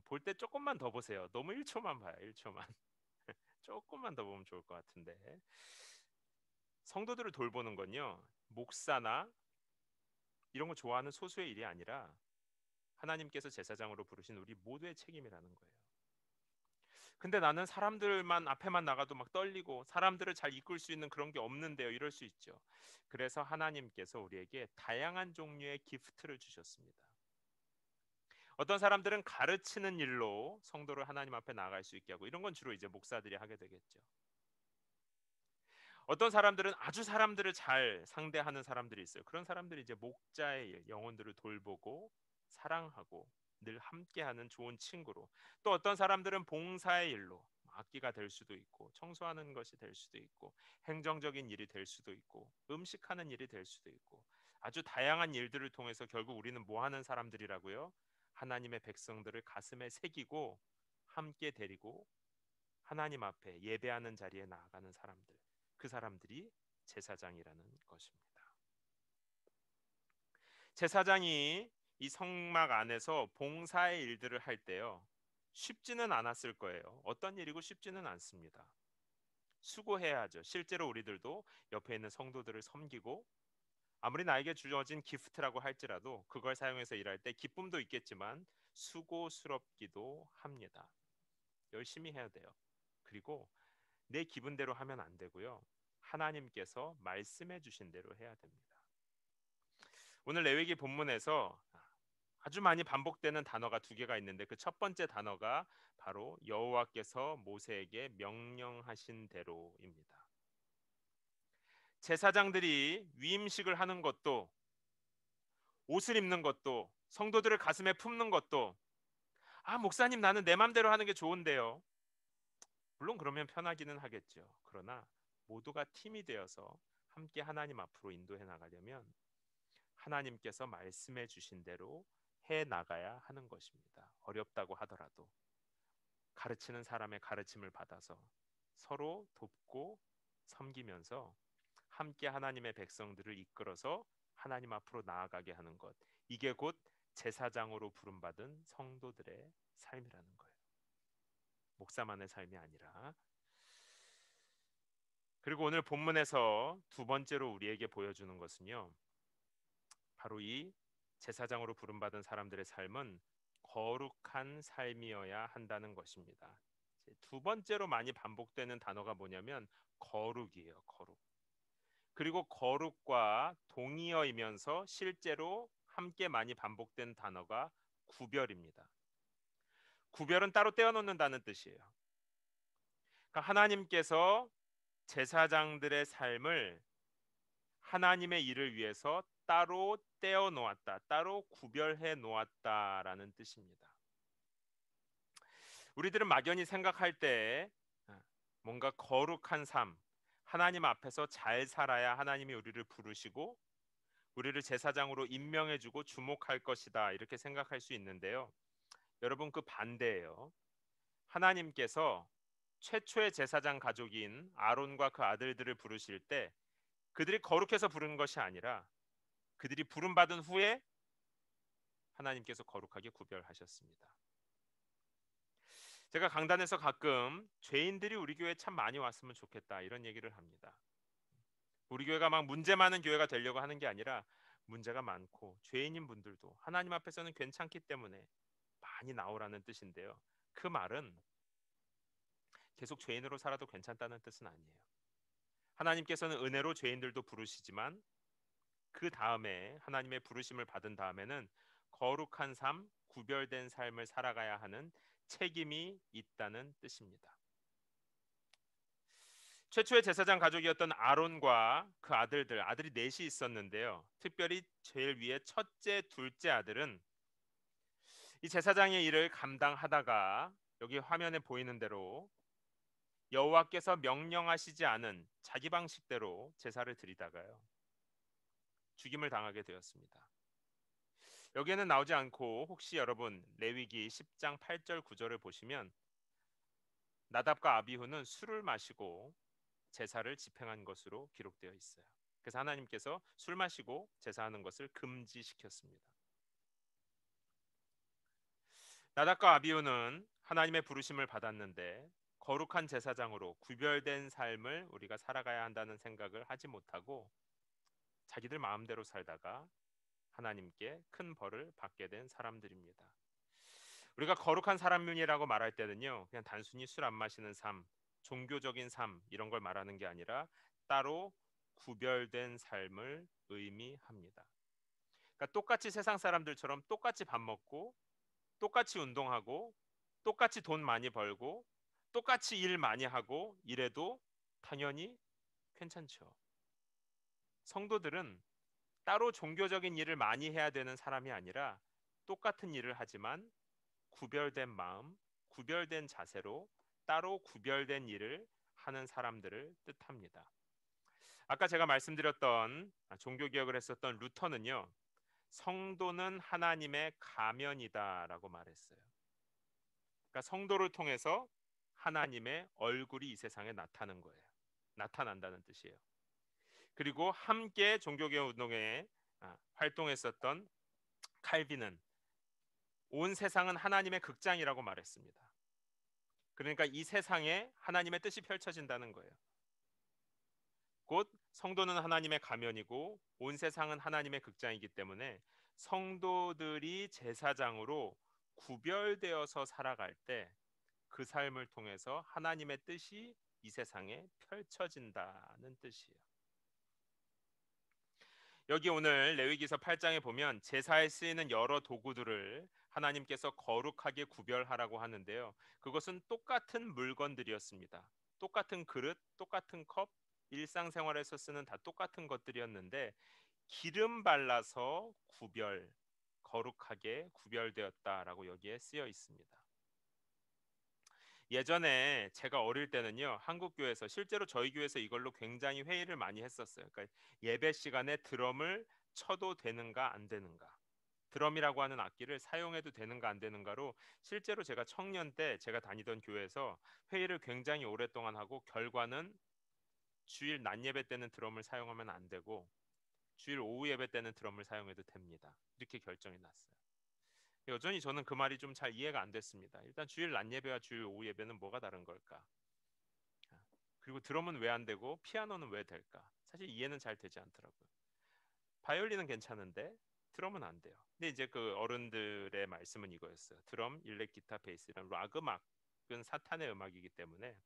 볼 때 조금만 더 보세요. 너무 1초만 봐요. 1초만. 조금만 더 보면 좋을 것 같은데. 성도들을 돌보는 건요. 목사나 이런 거 좋아하는 소수의 일이 아니라 하나님께서 제사장으로 부르신 우리 모두의 책임이라는 거예요. 근데 나는 사람들만 앞에만 나가도 막 떨리고 사람들을 잘 이끌 수 있는 그런 게 없는데요. 이럴 수 있죠. 그래서 하나님께서 우리에게 다양한 종류의 기프트를 주셨습니다. 어떤 사람들은 가르치는 일로 성도를 하나님 앞에 나아갈 수 있게 하고 이런 건 주로 이제 목사들이 하게 되겠죠. 어떤 사람들은 아주 사람들을 잘 상대하는 사람들이 있어요. 그런 사람들이 이제 목자의 일, 영혼들을 돌보고 사랑하고 늘 함께하는 좋은 친구로. 또 어떤 사람들은 봉사의 일로 악기가 될 수도 있고 청소하는 것이 될 수도 있고 행정적인 일이 될 수도 있고 음식하는 일이 될 수도 있고 아주 다양한 일들을 통해서 결국 우리는 뭐 하는 사람들이라고요? 하나님의 백성들을 가슴에 새기고 함께 데리고 하나님 앞에 예배하는 자리에 나아가는 사람들. 그 사람들이 제사장이라는 것입니다. 제사장이 이 성막 안에서 봉사의 일들을 할 때요. 쉽지는 않았을 거예요. 어떤 일이고 쉽지는 않습니다. 수고해야 하죠. 실제로 우리들도 옆에 있는 성도들을 섬기고 아무리 나에게 주어진 기프트라고 할지라도 그걸 사용해서 일할 때 기쁨도 있겠지만 수고스럽기도 합니다. 열심히 해야 돼요. 그리고 내 기분대로 하면 안 되고요. 하나님께서 말씀해 주신 대로 해야 됩니다. 오늘 레위기 본문에서 아주 많이 반복되는 단어가 두 개가 있는데 그 첫 번째 단어가 바로 여호와께서 모세에게 명령하신 대로입니다. 제사장들이 위임식을 하는 것도 옷을 입는 것도, 성도들을 가슴에 품는 것도, 아, 목사님, 나는 내 맘대로 하는 게 좋은데요. 물론 그러면 편하기는 하겠죠. 그러나 모두가 팀이 되어서 함께 하나님 앞으로 인도해 나가려면 하나님께서 말씀해 주신 대로 해 나가야 하는 것입니다. 어렵다고 하더라도 가르치는 사람의 가르침을 받아서 서로 돕고 섬기면서 함께 하나님의 백성들을 이끌어서 하나님 앞으로 나아가게 하는 것. 이게 곧 제사장으로 부름받은 성도들의 삶이라는 거예요. 목사만의 삶이 아니라. 그리고 오늘 본문에서 두 번째로 우리에게 보여주는 것은요, 바로 이 제사장으로 부름받은 사람들의 삶은 거룩한 삶이어야 한다는 것입니다. 두 번째로 많이 반복되는 단어가 뭐냐면 거룩이에요. 거룩. 그리고 거룩과 동의어이면서 실제로 함께 많이 반복된 단어가 구별입니다. 구별은 따로 떼어놓는다는 뜻이에요. 그러니까 하나님께서 제사장들의 삶을 하나님의 일을 위해서 따로 떼어 놓았다, 따로 구별해 놓았다라는 뜻입니다. 우리들은 막연히 생각할 때 뭔가 거룩한 삶, 하나님 앞에서 잘 살아야 하나님이 우리를 부르시고 우리를 제사장으로 임명해주고 주목할 것이다, 이렇게 생각할 수 있는데요. 여러분, 그 반대예요. 하나님께서 최초의 제사장 가족인 아론과 그 아들들을 부르실 때 그들이 거룩해서 부른 것이 아니라 그들이 부름받은 후에 하나님께서 거룩하게 구별하셨습니다. 제가 강단에서 가끔 죄인들이 우리 교회에 참 많이 왔으면 좋겠다, 이런 얘기를 합니다. 우리 교회가 막 문제 많은 교회가 되려고 하는 게 아니라 문제가 많고 죄인인 분들도 하나님 앞에서는 괜찮기 때문에 많이 나오라는 뜻인데요. 그 말은 계속 죄인으로 살아도 괜찮다는 뜻은 아니에요. 하나님께서는 은혜로 죄인들도 부르시지만 그 다음에 하나님의 부르심을 받은 다음에는 거룩한 삶, 구별된 삶을 살아가야 하는 책임이 있다는 뜻입니다. 최초의 제사장 가족이었던 아론과 그 아들이 넷이 있었는데요. 특별히 제일 위에 첫째, 둘째 아들은 이 제사장의 일을 감당하다가 여기 화면에 보이는 대로 여호와께서 명령하시지 않은 자기 방식대로 제사를 드리다가요, 죽임을 당하게 되었습니다. 여기에는 나오지 않고 혹시 여러분 레위기 10장 8절 9절을 보시면 나답과 아비후는 술을 마시고 제사를 집행한 것으로 기록되어 있어요. 그래서 하나님께서 술 마시고 제사하는 것을 금지시켰습니다. 나답과 아비후는 하나님의 부르심을 받았는데 거룩한 제사장으로 구별된 삶을 우리가 살아가야 한다는 생각을 하지 못하고 자기들 마음대로 살다가 하나님께 큰 벌을 받게 된 사람들입니다. 우리가 거룩한 사람이라고 말할 때는요, 그냥 단순히 술 안 마시는 삶, 종교적인 삶, 이런 걸 말하는 게 아니라 따로 구별된 삶을 의미합니다. 그러니까 똑같이 세상 사람들처럼 똑같이 밥 먹고 똑같이 운동하고 똑같이 돈 많이 벌고 똑같이 일 많이 하고 이래도 당연히 괜찮죠. 성도들은 따로 종교적인 일을 많이 해야 되는 사람이 아니라 똑같은 일을 하지만 구별된 마음, 구별된 자세로 따로 구별된 일을 하는 사람들을 뜻합니다. 아까 제가 말씀드렸던 종교개혁을 했었던 루터는요, 성도는 하나님의 가면이다라고 말했어요. 그러니까 성도를 통해서 하나님의 얼굴이 이 세상에 나타나는 거예요. 나타난다는 뜻이에요. 그리고 함께 종교개혁 운동에 활동했었던 칼빈은 온 세상은 하나님의 극장이라고 말했습니다. 그러니까 이 세상에 하나님의 뜻이 펼쳐진다는 거예요. 곧 성도는 하나님의 가면이고 온 세상은 하나님의 극장이기 때문에 성도들이 제사장으로 구별되어서 살아갈 때 그 삶을 통해서 하나님의 뜻이 이 세상에 펼쳐진다는 뜻이에요. 여기 오늘 레위기서 8장에 보면 제사에 쓰이는 여러 도구들을 하나님께서 거룩하게 구별하라고 하는데요. 그것은 똑같은 물건들이었습니다. 똑같은 그릇, 똑같은 컵, 일상생활에서 쓰는 다 똑같은 것들이었는데 기름 발라서 거룩하게 구별되었다라고 여기에 쓰여 있습니다. 예전에 제가 어릴 때는요, 한국 교회에서 실제로 저희 교회에서 이걸로 굉장히 회의를 많이 했었어요. 그러니까 예배 시간에 드럼을 쳐도 되는가 안 되는가, 드럼이라고 하는 악기를 사용해도 되는가 안 되는가로 실제로 제가 청년 때 제가 다니던 교회에서 회의를 굉장히 오랫동안 하고, 결과는 주일 낮 예배 때는 드럼을 사용하면 안 되고 주일 오후 예배 때는 드럼을 사용해도 됩니다. 이렇게 결정이 났어요. 여전히 저는 그 말이 좀 잘 이해가 안 됐습니다. 일단 주일 낮 예배와 주일 오후 예배는 뭐가 다른 걸까? 그리고 드럼은 왜 안 되고 피아노는 왜 될까? 사실 이해는 잘 되지 않더라고요. 바이올린은 괜찮은데 드럼은 안 돼요. 근데 이제 그 어른들의 말씀은 이거였어요. 드럼, 일렉 기타, 베이스 이런 락 음악은 사탄의 음악이기 때문에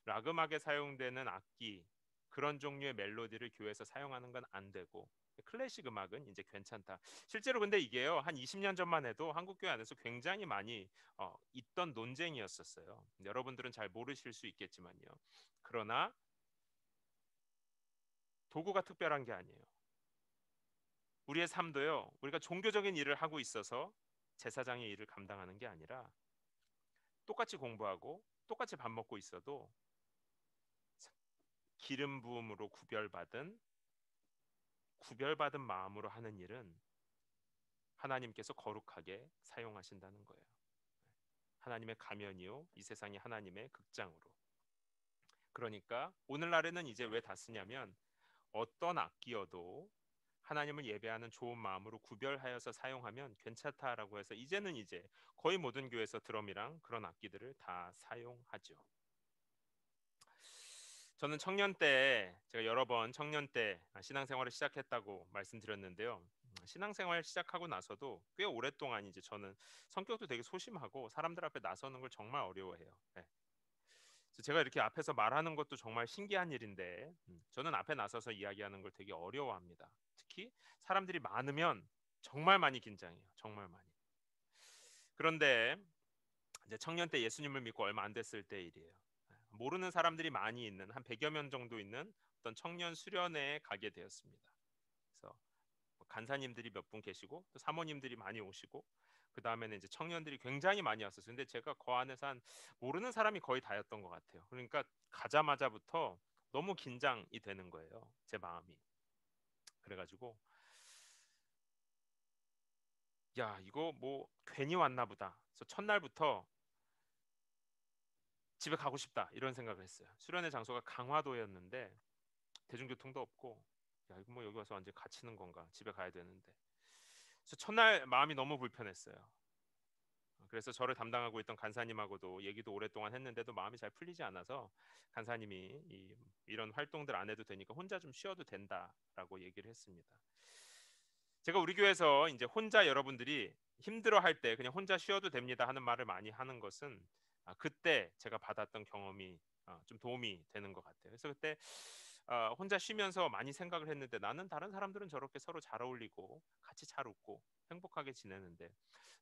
락 음악에 사용되는 악기, 그런 종류의 멜로디를 교회에서 사용하는 건 안 되고, 클래식 음악은 이제 괜찮다. 실제로 근데 이게요, 한 20년 전만 해도 한국 교회 안에서 굉장히 많이 있던 논쟁이었었어요. 여러분들은 잘 모르실 수 있겠지만요. 그러나 도구가 특별한 게 아니에요. 우리의 삶도요, 우리가 종교적인 일을 하고 있어서 제사장의 일을 감당하는 게 아니라 똑같이 공부하고 똑같이 밥 먹고 있어도 기름 부음으로 구별받은 마음으로 하는 일은 하나님께서 거룩하게 사용하신다는 거예요. 하나님의 가면이요, 이 세상이 하나님의 극장으로. 그러니까 오늘날에는 이제 왜 다 쓰냐면, 어떤 악기여도 하나님을 예배하는 좋은 마음으로 구별하여서 사용하면 괜찮다라고 해서 이제는 이제 거의 모든 교회에서 드럼이랑 그런 악기들을 다 사용하죠. 저는 청년 때, 제가 여러 번 청년 때 신앙생활을 시작했다고 말씀드렸는데요. 신앙생활 시작하고 나서도 꽤 오랫동안 이제 저는 성격도 되게 소심하고 사람들 앞에 나서는 걸 정말 어려워해요. 네. 그래서 제가 이렇게 앞에서 말하는 것도 정말 신기한 일인데, 저는 앞에 나서서 이야기하는 걸 되게 어려워합니다. 특히 사람들이 많으면 정말 많이 긴장해요. 정말 많이. 그런데 이제 청년 때 예수님을 믿고 얼마 안 됐을 때 일이에요. 모르는 사람들이 많이 있는 한 100여 명 정도 있는 어떤 청년 수련회에 가게 되었습니다. 그래서 뭐 간사님들이 몇 분 계시고 또 사모님들이 많이 오시고, 그 다음에는 이제 청년들이 굉장히 많이 왔었어요. 근데 제가 그 안에서 한 모르는 사람이 거의 다였던 것 같아요. 그러니까 가자마자부터 너무 긴장이 되는 거예요, 제 마음이. 그래가지고 야, 이거 뭐 괜히 왔나 보다. 그래서 첫날부터 집에 가고 싶다 이런 생각을 했어요. 수련회 장소가 강화도였는데 대중교통도 없고, 야 이거 뭐 여기 와서 완전 갇히는 건가, 집에 가야 되는데. 그래서 첫날 마음이 너무 불편했어요. 그래서 저를 담당하고 있던 간사님하고도 얘기도 오랫동안 했는데도 마음이 잘 풀리지 않아서, 간사님이 이런 활동들 안 해도 되니까 혼자 좀 쉬어도 된다라고 얘기를 했습니다. 제가 우리 교회에서 이제 혼자 여러분들이 힘들어할 때 그냥 혼자 쉬어도 됩니다 하는 말을 많이 하는 것은, 그때 제가 받았던 경험이 좀 도움이 되는 것 같아요. 그래서 그때 혼자 쉬면서 많이 생각을 했는데, 나는 다른 사람들은 저렇게 서로 잘 어울리고 같이 잘 웃고 행복하게 지내는데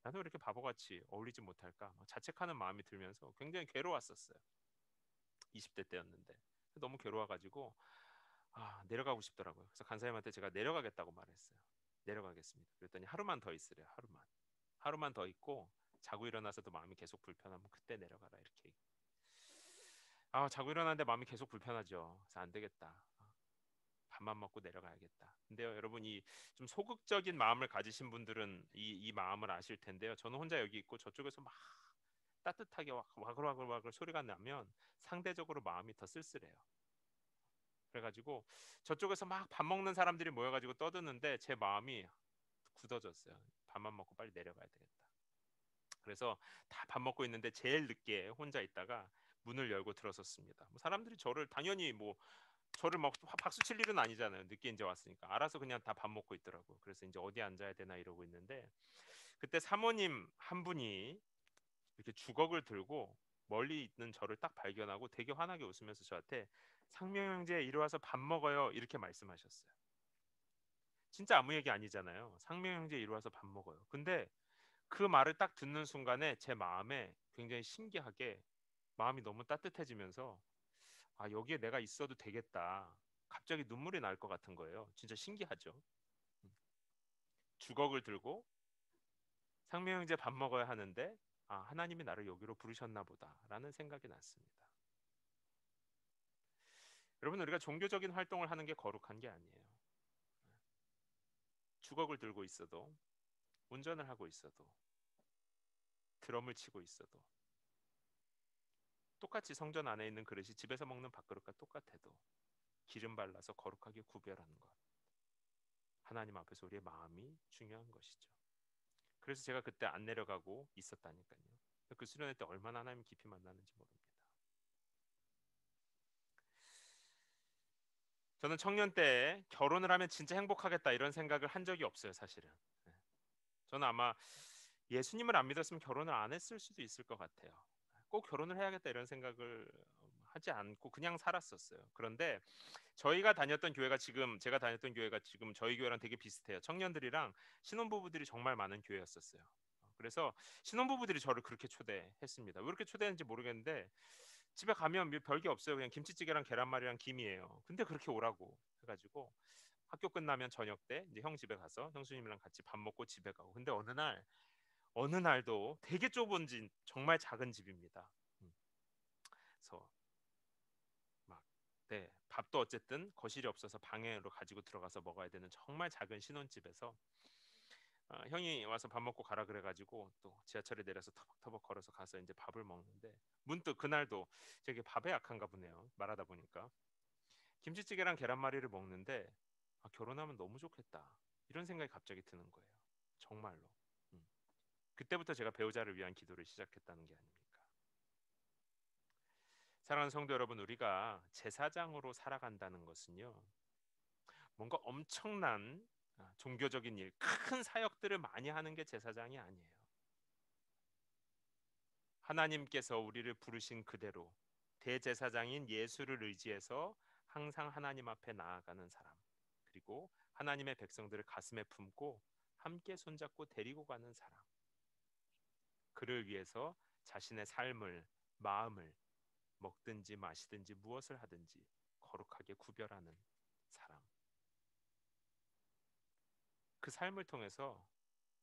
나는 왜 이렇게 바보같이 어울리지 못할까, 막 자책하는 마음이 들면서 굉장히 괴로웠었어요. 20대 때였는데 너무 괴로워가지고 내려가고 싶더라고요. 그래서 간사님한테 제가 내려가겠다고 말했어요. 내려가겠습니다. 그랬더니 하루만 더 있으래요. 하루만 더 있고 자고 일어나서도 마음이 계속 불편하면 그때 내려가라 이렇게. 자고 일어나는데 마음이 계속 불편하죠. 그래서 안 되겠다. 밥만 먹고 내려가야겠다. 근데요, 여러분, 이 좀 소극적인 마음을 가지신 분들은 이 마음을 아실 텐데요. 저는 혼자 여기 있고 저쪽에서 막 따뜻하게 와글와글 소리가 나면 상대적으로 마음이 더 쓸쓸해요. 그래가지고 저쪽에서 막 밥 먹는 사람들이 모여가지고 떠드는데 제 마음이 굳어졌어요. 밥만 먹고 빨리 내려가야 되겠다. 그래서 다 밥 먹고 있는데 제일 늦게 혼자 있다가 문을 열고 들어섰습니다. 뭐 사람들이 저를 당연히 뭐 저를 막 박수 칠 일은 아니잖아요. 늦게 이제 왔으니까. 알아서 그냥 다 밥 먹고 있더라고. 그래서 이제 어디 앉아야 되나 이러고 있는데, 그때 사모님 한 분이 이렇게 주걱을 들고 멀리 있는 저를 딱 발견하고 되게 환하게 웃으면서 저한테 상명 형제 이리 와서 밥 먹어요 이렇게 말씀하셨어요. 진짜 아무 얘기 아니잖아요. 상명 형제 이리 와서 밥 먹어요. 근데 그 말을 딱 듣는 순간에 제 마음에 굉장히 신기하게 마음이 너무 따뜻해지면서, 여기에 내가 있어도 되겠다. 갑자기 눈물이 날 것 같은 거예요. 진짜 신기하죠. 주걱을 들고 상미 형제 밥 먹어야 하는데 하나님이 나를 여기로 부르셨나 보다라는 생각이 났습니다. 여러분, 우리가 종교적인 활동을 하는 게 거룩한 게 아니에요. 주걱을 들고 있어도, 운전을 하고 있어도, 드럼을 치고 있어도, 똑같이 성전 안에 있는 그릇이 집에서 먹는 밥그릇과 똑같아도 기름 발라서 거룩하게 구별하는 것, 하나님 앞에서 우리의 마음이 중요한 것이죠. 그래서 제가 그때 안 내려가고 있었다니까요. 그 수련회 때 얼마나 하나님 깊이 만나는지 모릅니다. 저는 청년 때 결혼을 하면 진짜 행복하겠다 이런 생각을 한 적이 없어요, 사실은. 네. 저는 아마 예수님을 안 믿었으면 결혼을 안 했을 수도 있을 것 같아요. 꼭 결혼을 해야겠다 이런 생각을 하지 않고 그냥 살았었어요. 그런데 저희가 다녔던 교회가 지금 제가 다녔던 교회가 지금 저희 교회랑 되게 비슷해요. 청년들이랑 신혼부부들이 정말 많은 교회였었어요. 그래서 신혼부부들이 저를 그렇게 초대했습니다. 왜 그렇게 초대했는지 모르겠는데 집에 가면 별게 없어요. 그냥 김치찌개랑 계란말이랑 김이에요. 근데 그렇게 오라고 해가지고 학교 끝나면 저녁 때 이제 형 집에 가서 형수님이랑 같이 밥 먹고 집에 가고. 근데 어느 날도 되게 좁은 집, 정말 작은 집입니다. 그래서 막 네, 밥도 어쨌든 거실이 없어서 방으로 가지고 들어가서 먹어야 되는 정말 작은 신혼집에서 형이 와서 밥 먹고 가라 그래가지고 또 지하철에 내려서 터벅터벅 걸어서 가서 이제 밥을 먹는데 문득 그날도 되게 밥에 약한가 보네요. 말하다 보니까 김치찌개랑 계란말이를 먹는데 결혼하면 너무 좋겠다 이런 생각이 갑자기 드는 거예요. 정말로. 음. 그때부터 제가 배우자를 위한 기도를 시작했다는 게 아닙니까? 사랑하는 성도 여러분, 우리가 제사장으로 살아간다는 것은요, 뭔가 엄청난 종교적인 일, 큰 사역들을 많이 하는 게 제사장이 아니에요. 하나님께서 우리를 부르신 그대로 대제사장인 예수를 의지해서 항상 하나님 앞에 나아가는 사람, 그리고 하나님의 백성들을 가슴에 품고 함께 손잡고 데리고 가는 사람, 그를 위해서 자신의 삶을, 마음을 먹든지 마시든지 무엇을 하든지 거룩하게 구별하는 사람. 그 삶을 통해서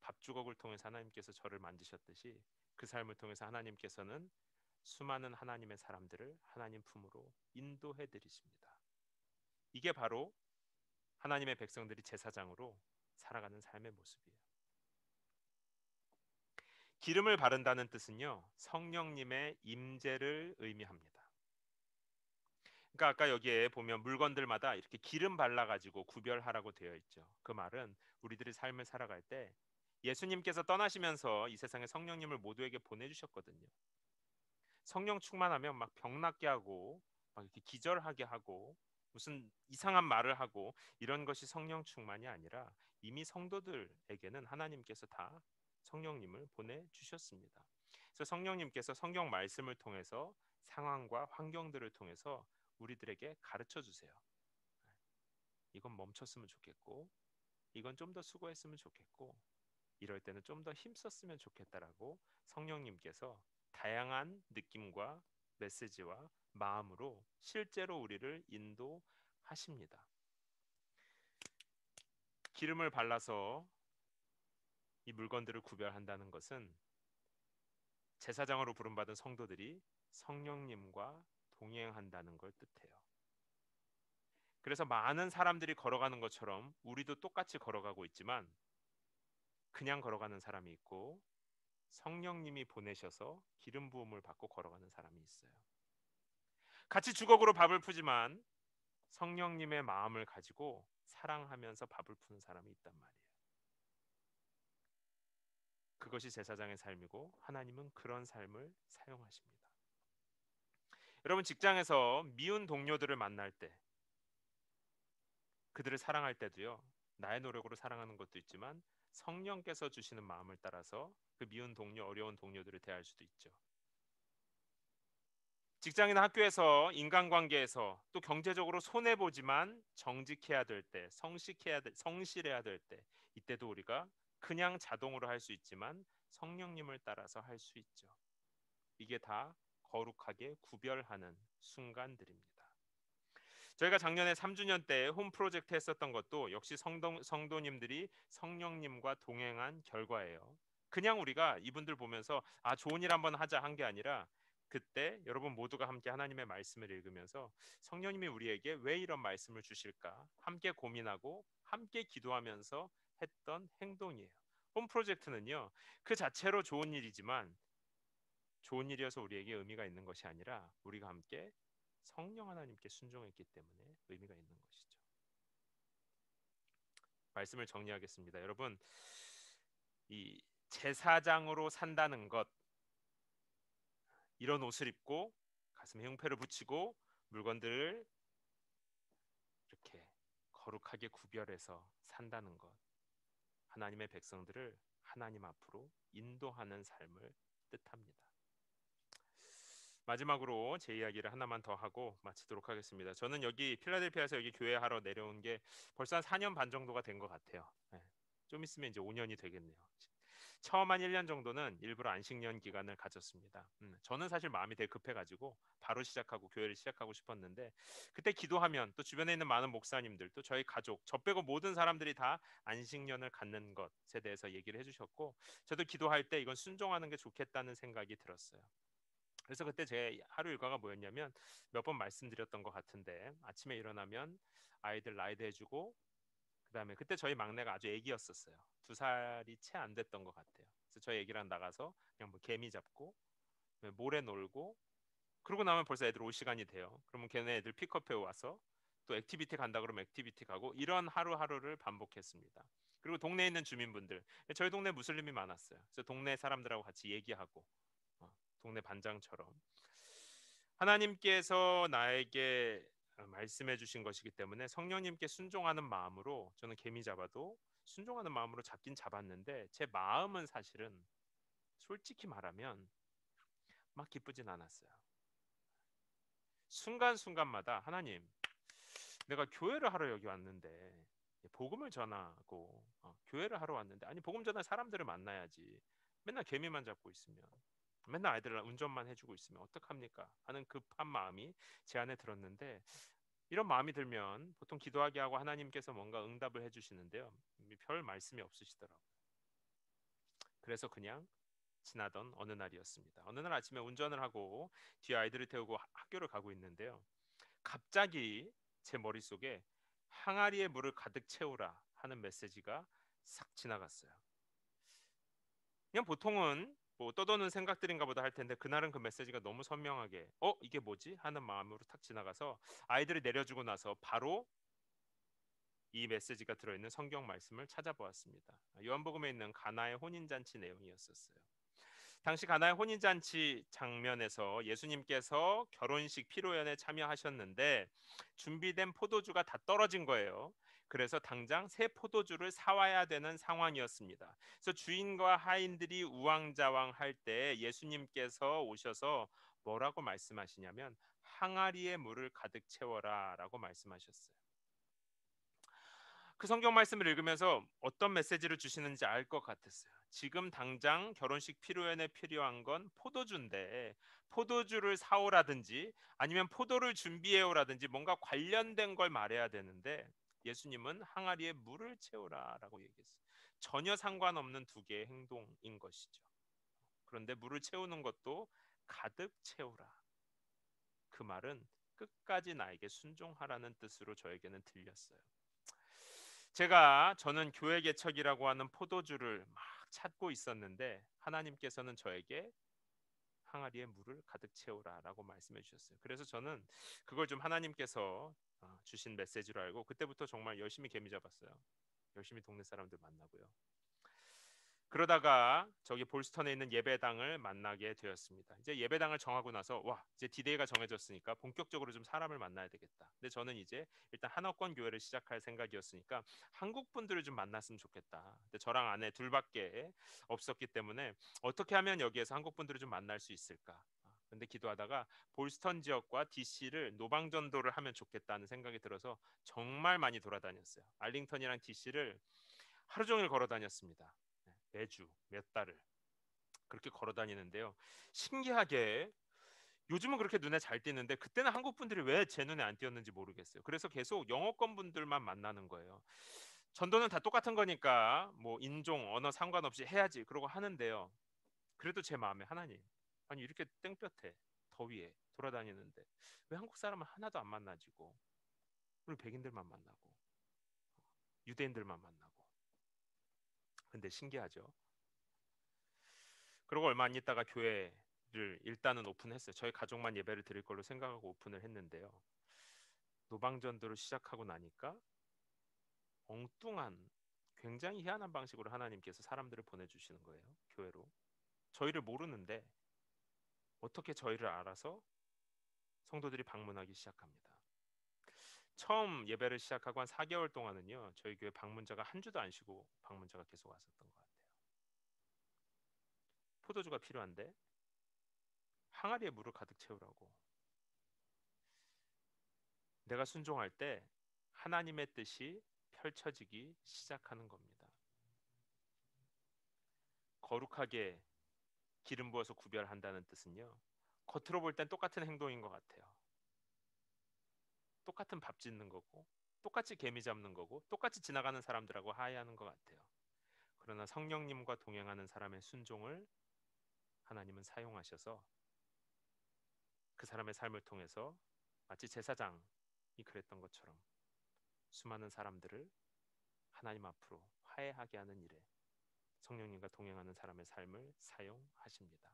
밥주걱을 통해서 하나님께서 저를 만드셨듯이 그 삶을 통해서 하나님께서는 수많은 하나님의 사람들을 하나님 품으로 인도해 드리십니다. 이게 바로 하나님의 백성들이 제사장으로 살아가는 삶의 모습이에요. 기름을 바른다는 뜻은요, 성령님의 임재를 의미합니다. 그러니까 아까 여기에 보면 물건들마다 이렇게 기름 발라가지고 구별하라고 되어 있죠. 그 말은 우리들이 삶을 살아갈 때 예수님께서 떠나시면서 이 세상에 성령님을 모두에게 보내주셨거든요. 성령 충만하면 막 병낫게 하고 막 이렇게 기절하게 하고 무슨 이상한 말을 하고 이런 것이 성령 충만이 아니라 이미 성도들에게는 하나님께서 다 성령님을 보내주셨습니다. 그래서 성령님께서 성경 말씀을 통해서 상황과 환경들을 통해서 우리들에게 가르쳐 주세요. 이건 멈췄으면 좋겠고 이건 좀 더 수고했으면 좋겠고 이럴 때는 좀 더 힘썼으면 좋겠다라고 성령님께서 다양한 느낌과 메시지와 마음으로 실제로 우리를 인도하십니다. 기름을 발라서 이 물건들을 구별한다는 것은 제사장으로 부름받은 성도들이 성령님과 동행한다는 걸 뜻해요. 그래서 많은 사람들이 걸어가는 것처럼 우리도 똑같이 걸어가고 있지만 그냥 걸어가는 사람이 있고 성령님이 보내셔서 기름 부음을 받고 걸어가는 사람이 있어요. 같이 주걱으로 밥을 푸지만 성령님의 마음을 가지고 사랑하면서 밥을 푸는 사람이 있단 말이에요. 그것이 제사장의 삶이고 하나님은 그런 삶을 사용하십니다. 여러분, 직장에서 미운 동료들을 만날 때 그들을 사랑할 때도요, 나의 노력으로 사랑하는 것도 있지만 성령께서 주시는 마음을 따라서 그 미운 동료, 어려운 동료들을 대할 수도 있죠. 직장이나 학교에서 인간관계에서 또 경제적으로 손해 보지만 정직해야 될 때, 성실해야 될 때, 이때도 우리가 그냥 자동으로 할 수 있지만 성령님을 따라서 할 수 있죠. 이게 다 거룩하게 구별하는 순간들입니다. 저희가 작년에 3주년 때 홈 프로젝트 했었던 것도 역시 성도님들이 성령님과 동행한 결과예요. 그냥 우리가 이분들 보면서 아 좋은 일 한번 하자 한 게 아니라 그때 여러분 모두가 함께 하나님의 말씀을 읽으면서 성령님이 우리에게 왜 이런 말씀을 주실까 함께 고민하고 함께 기도하면서 했던 행동이에요. 홈 프로젝트는요 그 자체로 좋은 일이지만 좋은 일이어서 우리에게 의미가 있는 것이 아니라 우리가 함께 성령 하나님께 순종했기 때문에 의미가 있는 것이죠. 말씀을 정리하겠습니다. 여러분, 이 제사장으로 산다는 것, 이런 옷을 입고 가슴에 흉패를 붙이고 물건들을 이렇게 거룩하게 구별해서 산다는 것, 하나님의 백성들을 하나님 앞으로 인도하는 삶을 뜻합니다. 마지막으로 제 이야기를 하나만 더 하고 마치도록 하겠습니다. 저는 여기 필라델피아에서 여기 교회 하러 내려온 게 벌써 한 4년 반 정도가 된 것 같아요. 네. 좀 있으면 이제 5년이 되겠네요. 처음 한 1년 정도는 일부러 안식년 기간을 가졌습니다. 저는 사실 마음이 되게 급해가지고 바로 시작하고 교회를 시작하고 싶었는데 그때 기도하면 또 주변에 있는 많은 목사님들 또 저희 가족 저 빼고 모든 사람들이 다 안식년을 갖는 것에 대해서 얘기를 해주셨고 저도 기도할 때 이건 순종하는 게 좋겠다는 생각이 들었어요. 그래서 그때 제 하루 일과가 뭐였냐면 몇 번 말씀드렸던 것 같은데 아침에 일어나면 아이들 라이드 해주고 그다음에 그때 저희 막내가 아주 애기였었어요. 2살이 채 안 됐던 것 같아요. 그래서 저희 애기랑 나가서 그냥 뭐 개미 잡고 모래 놀고 그러고 나면 벌써 애들 올 시간이 돼요. 그러면 걔네 애들 픽업해 와서 또 액티비티 간다 그러면 액티비티 가고 이런 하루하루를 반복했습니다. 그리고 동네에 있는 주민분들 저희 동네 무슬림이 많았어요. 그래서 동네 사람들하고 같이 얘기하고 동네 반장처럼 하나님께서 나에게 말씀해 주신 것이기 때문에 성령님께 순종하는 마음으로 저는 개미 잡아도 순종하는 마음으로 잡긴 잡았는데 제 마음은 사실은 솔직히 말하면 막 기쁘진 않았어요. 순간순간마다 하나님 내가 교회를 하러 여기 왔는데 복음을 전하고 교회를 하러 왔는데 아니 복음 전할 사람들을 만나야지 맨날 개미만 잡고 있으면 맨날 아이들 운전만 해주고 있으면 어떡합니까 하는 급한 마음이 제 안에 들었는데 이런 마음이 들면 보통 기도하게 하고 하나님께서 뭔가 응답을 해주시는데요 별 말씀이 없으시더라고요. 그래서 그냥 지나던 어느 날이었습니다. 어느 날 아침에 운전을 하고 뒤에 아이들을 태우고 학교를 가고 있는데요 갑자기 제 머릿속에 항아리에 물을 가득 채우라 하는 메시지가 싹 지나갔어요. 그냥 보통은 뭐 떠도는 생각들인가 보다 할 텐데 그날은 그 메시지가 너무 선명하게 이게 뭐지? 하는 마음으로 탁 지나가서 아이들을 내려주고 나서 바로 이 메시지가 들어있는 성경 말씀을 찾아보았습니다. 요한복음에 있는 가나의 혼인잔치 내용이었었어요. 당시 가나의 혼인잔치 장면에서 예수님께서 결혼식 피로연에 참여하셨는데 준비된 포도주가 다 떨어진 거예요. 그래서 당장 새 포도주를 사와야 되는 상황이었습니다. 그래서 주인과 하인들이 우왕좌왕할 때 예수님께서 오셔서 뭐라고 말씀하시냐면 항아리에 물을 가득 채워라라고 말씀하셨어요. 그 성경 말씀을 읽으면서 어떤 메시지를 주시는지 알 것 같았어요. 지금 당장 결혼식 피로연에 필요한 건 포도주인데 포도주를 사오라든지 아니면 포도를 준비해오라든지 뭔가 관련된 걸 말해야 되는데 예수님은 항아리에 물을 채우라라고 얘기했어요. 전혀 상관없는 두 개의 행동인 것이죠. 그런데 물을 채우는 것도 가득 채우라. 그 말은 끝까지 나에게 순종하라는 뜻으로 저에게는 들렸어요. 저는 교회 개척이라고 하는 포도주를 막 찾고 있었는데 하나님께서는 저에게 항아리에 물을 가득 채우라라고 말씀해 주셨어요. 그래서 저는 그걸 좀 하나님께서 주신 메시지로 알고 그때부터 정말 열심히 개미 잡았어요. 열심히 동네 사람들 만나고요. 그러다가 저기 볼스턴에 있는 예배당을 만나게 되었습니다. 이제 예배당을 정하고 나서 와 이제 디데이가 정해졌으니까 본격적으로 좀 사람을 만나야 되겠다. 근데 저는 이제 일단 한옥권 교회를 시작할 생각이었으니까 한국 분들을 좀 만났으면 좋겠다. 근데 저랑 아내 둘밖에 없었기 때문에 어떻게 하면 여기에서 한국 분들을 좀 만날 수 있을까? 근데 기도하다가 볼스턴 지역과 DC를 노방전도를 하면 좋겠다는 생각이 들어서 정말 많이 돌아다녔어요. 알링턴이랑 DC를 하루 종일 걸어 다녔습니다. 매주 몇 달을 그렇게 걸어 다니는데요. 신기하게 요즘은 그렇게 눈에 잘 띄는데 그때는 한국 분들이 왜 제 눈에 안 띄었는지 모르겠어요. 그래서 계속 영어권 분들만 만나는 거예요. 전도는 다 똑같은 거니까 뭐 인종, 언어 상관없이 해야지 그러고 하는데요. 그래도 제 마음에 하나님, 아니 이렇게 땡볕에 더위에 돌아다니는데 왜 한국 사람은 하나도 안 만나지고 우리 백인들만 만나고 유대인들만 만나고. 근데 신기하죠. 그러고 얼마 안 있다가 교회를 일단은 오픈했어요. 저희 가족만 예배를 드릴 걸로 생각하고 오픈을 했는데요. 노방전도를 시작하고 나니까 엉뚱한 굉장히 희한한 방식으로 하나님께서 사람들을 보내주시는 거예요. 교회로. 저희를 모르는데 어떻게 저희를 알아서 성도들이 방문하기 시작합니다. 처음 예배를 시작하고 한 4개월 동안은요. 저희 교회 방문자가 한 주도 안 쉬고 방문자가 계속 왔었던 것 같아요. 포도주가 필요한데 항아리에 물을 가득 채우라고. 내가 순종할 때 하나님의 뜻이 펼쳐지기 시작하는 겁니다. 거룩하게 기름 부어서 구별한다는 뜻은요. 겉으로 볼 땐 똑같은 행동인 것 같아요. 똑같은 밥 짓는 거고 똑같이 개미 잡는 거고 똑같이 지나가는 사람들하고 하야하는 것 같아요. 그러나 성령님과 동행하는 사람의 순종을 하나님은 사용하셔서 그 사람의 삶을 통해서 마치 제사장이 그랬던 것처럼 수많은 사람들을 하나님 앞으로 화해하게 하는 일에 성령님과 동행하는 사람의 삶을 사용하십니다.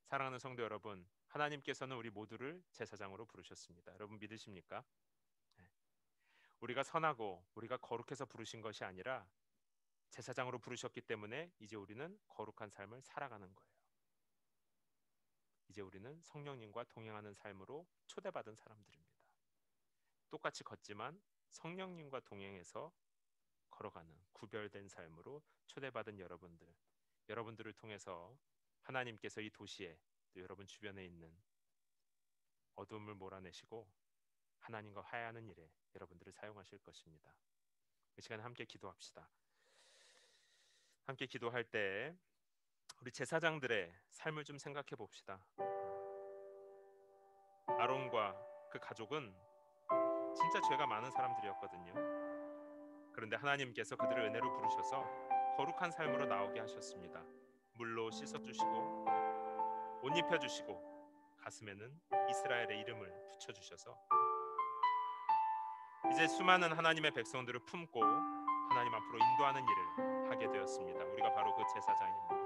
사랑하는 성도 여러분, 하나님께서는 우리 모두를 제사장으로 부르셨습니다. 여러분 믿으십니까? 네. 우리가 선하고 우리가 거룩해서 부르신 것이 아니라 제사장으로 부르셨기 때문에 이제 우리는 거룩한 삶을 살아가는 거예요. 이제 우리는 성령님과 동행하는 삶으로 초대받은 사람들입니다. 똑같이 걷지만 성령님과 동행해서 걸어가는 구별된 삶으로 초대받은 여러분들, 여러분들을 통해서 하나님께서 이 도시에 또 여러분 주변에 있는 어둠을 몰아내시고 하나님과 화해하는 일에 여러분들을 사용하실 것입니다. 이 시간에 함께 기도합시다. 함께 기도할 때 우리 제사장들의 삶을 좀 생각해 봅시다. 아론과 그 가족은 진짜 죄가 많은 사람들이었거든요. 그런데 하나님께서 그들을 은혜로 부르셔서 거룩한 삶으로 나오게 하셨습니다. 물로 씻어주시고 옷 입혀주시고 가슴에는 이스라엘의 이름을 붙여주셔서 이제 수많은 하나님의 백성들을 품고 하나님 앞으로 인도하는 일을 하게 되었습니다. 우리가 바로 그 제사장입니다.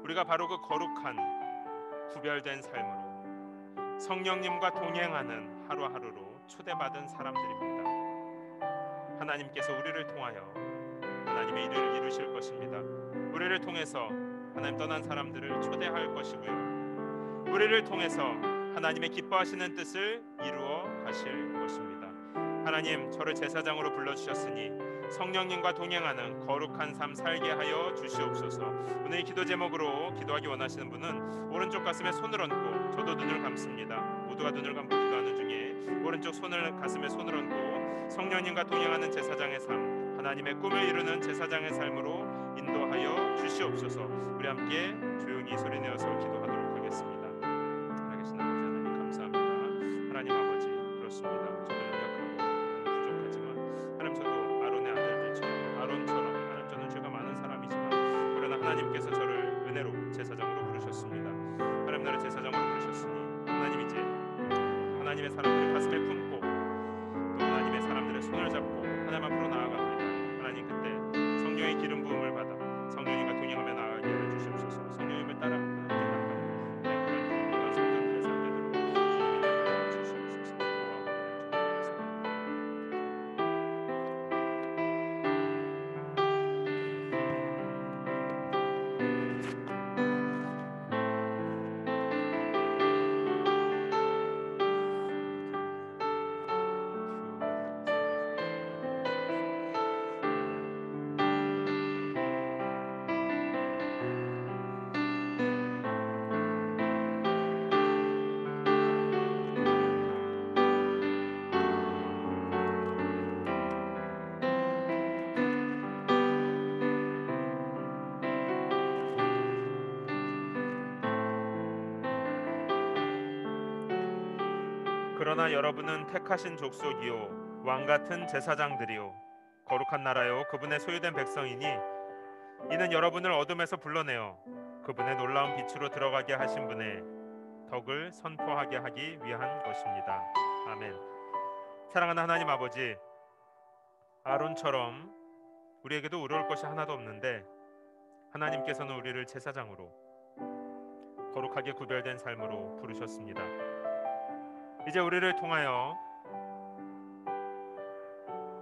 우리가 바로 그 거룩한 구별된 삶으로 성령님과 동행하는 하루하루로 초대받은 사람들입니다. 하나님께서 우리를 통하여 하나님의 일을 이루실 것입니다. 우리를 통해서 하나님 떠난 사람들을 초대할 것이고요. 우리를 통해서 하나님의 기뻐하시는 뜻을 이루어 가실 것입니다. 하나님, 저를 제사장으로 불러주셨으니 성령님과 동행하는 거룩한 삶 살게 하여 주시옵소서. 오늘 이 기도 제목으로 기도하기 원하시는 분은 오른쪽 가슴에 손을 얹고, 저도 눈을 감습니다. 모두가 눈을 감고 기도하는 중에 오른쪽 손을 가슴에 손을 얹고 성령님과 동행하는 제사장의 삶, 하나님의 꿈을 이루는 제사장의 삶으로 인도하여 주시옵소서. 우리 함께 조용히 소리내어서 기도하도록 하겠습니다. 살아계신 아버지 하나님 감사합니다. 하나님 아버지, 그렇습니다. 저도 연약하고 부족하지만 하나님, 저도 아론의 아들들처럼 아론처럼 하나님, 저는 죄가 많은 사람이지만 그러나 하나님께서 저를 은혜로 제사장으로 부르셨습니다. 하나님, 나를 제사장으로 부르셨으니 하나님, 이제 하나님의 사람들을 가슴에 품고 또 하나님의 사람들의 손을 잡고 하나님 앞으로 나아갑니다. 하나님, 그때 성령의 기름 부음을 받아 성령님과 동행하며 나아가게 하여 주시옵소서. 성령님을 따라 함께 나아가는 그런 귀한 성전들의 삶 되도록 주님 인도하여 주시옵소서. 그러나 여러분은 택하신 족속이요 왕 같은 제사장들이요 거룩한 나라요 그분의 소유된 백성이니 이는 여러분을 어둠에서 불러내어 그분의 놀라운 빛으로 들어가게 하신 분의 덕을 선포하게 하기 위한 것입니다. 아멘. 사랑하는 하나님 아버지, 아론처럼 우리에게도 의로울 것이 하나도 없는데 하나님께서는 우리를 제사장으로 거룩하게 구별된 삶으로 부르셨습니다. 이제 우리를 통하여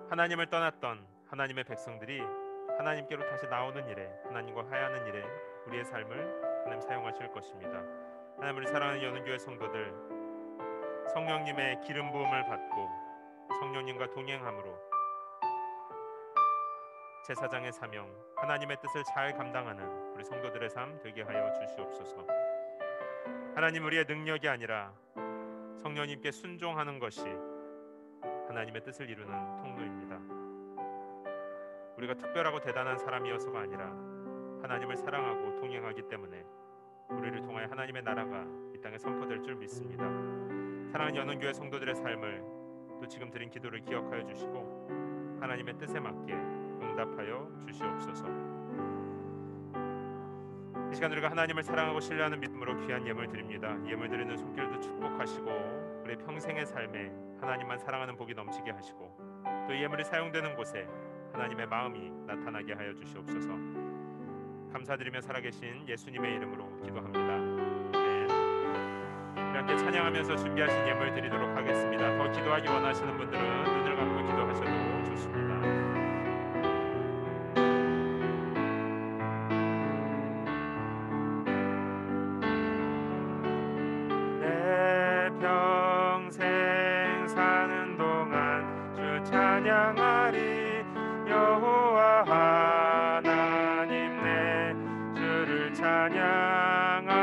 하나님을 떠났던 하나님의 백성들이 하나님께로 다시 나오는 일에, 하나님과 화해하는 일에 우리의 삶을 하나님 사용하실 것입니다. 하나님, 우리 사랑하는 연은교회 성도들, 성령님의 기름 부음을 받고 성령님과 동행함으로 제사장의 사명, 하나님의 뜻을 잘 감당하는 우리 성도들의 삶 되게 하여 주시옵소서. 하나님, 우리의 능력이 아니라 성령님께 순종하는 것이 하나님의 뜻을 이루는 통로입니다. 우리가 특별하고 대단한 사람이어서가 아니라 하나님을 사랑하고 동행하기 때문에 우리를 통하여 하나님의 나라가 이 땅에 선포될 줄 믿습니다. 사랑하는 연은교회 성도들의 삶을 또 지금 드린 기도를 기억하여 주시고 하나님의 뜻에 맞게 응답하여 주시옵소서. 이 시간 우리가 하나님을 사랑하고 신뢰하는 믿음으로 귀한 예물 드립니다. 예물 드리는 손길도 축복하시고 우리 평생의 삶에 하나님만 사랑하는 복이 넘치게 하시고 또 이 예물이 사용되는 곳에 하나님의 마음이 나타나게 하여 주시옵소서. 감사드리며 살아계신 예수님의 이름으로 기도합니다. 아멘. 함께 찬양하면서 준비하신 예물 드리도록 하겠습니다. 더 기도하기 원하시는 분들은 눈을 감고 기도하셔도 좋습니다. 내 평생 사는 동안 주 찬양하리. 여호와 하나님 내 주를 찬양하리.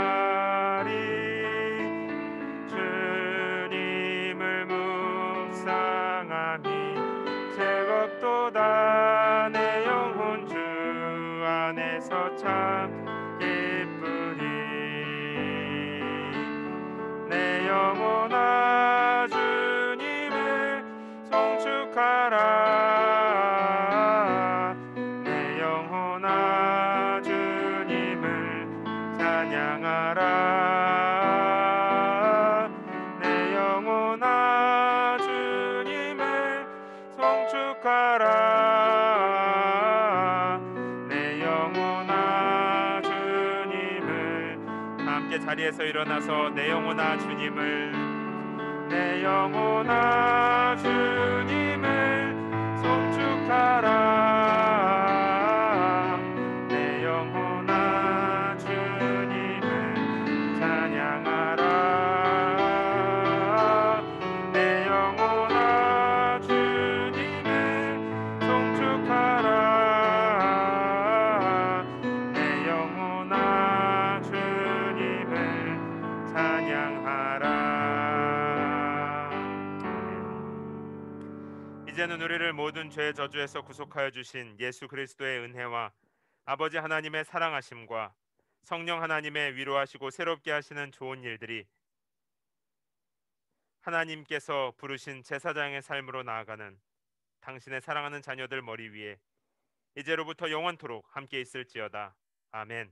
주님을 묵상하니 즐겁도다. 내 영혼 주 안에서 참 기쁘리. 내 영혼아 주님을 송축하라. 내 영혼아 주님을 찬양하라. 내 영혼아 주님을 송축하라. 내 영혼아 주님을. 함께 자리에서 일어나서 내 영혼아 주님을, 내 영혼아 주님을 송축하라. 내 영혼아 주님을 찬양하라. 내 영혼아 주님을 송축하라. 내 영혼아 주님을 찬양하라. 이제는 우리를 모든 죄의 저주에서 구속하여 주신 예수 그리스도의 은혜와 아버지 하나님의 사랑하심과 성령 하나님의 위로하시고 새롭게 하시는 좋은 일들이 하나님께서 부르신 제사장의 삶으로 나아가는 당신의 사랑하는 자녀들 머리 위에 이제로부터 영원토록 함께 있을지어다. 아멘.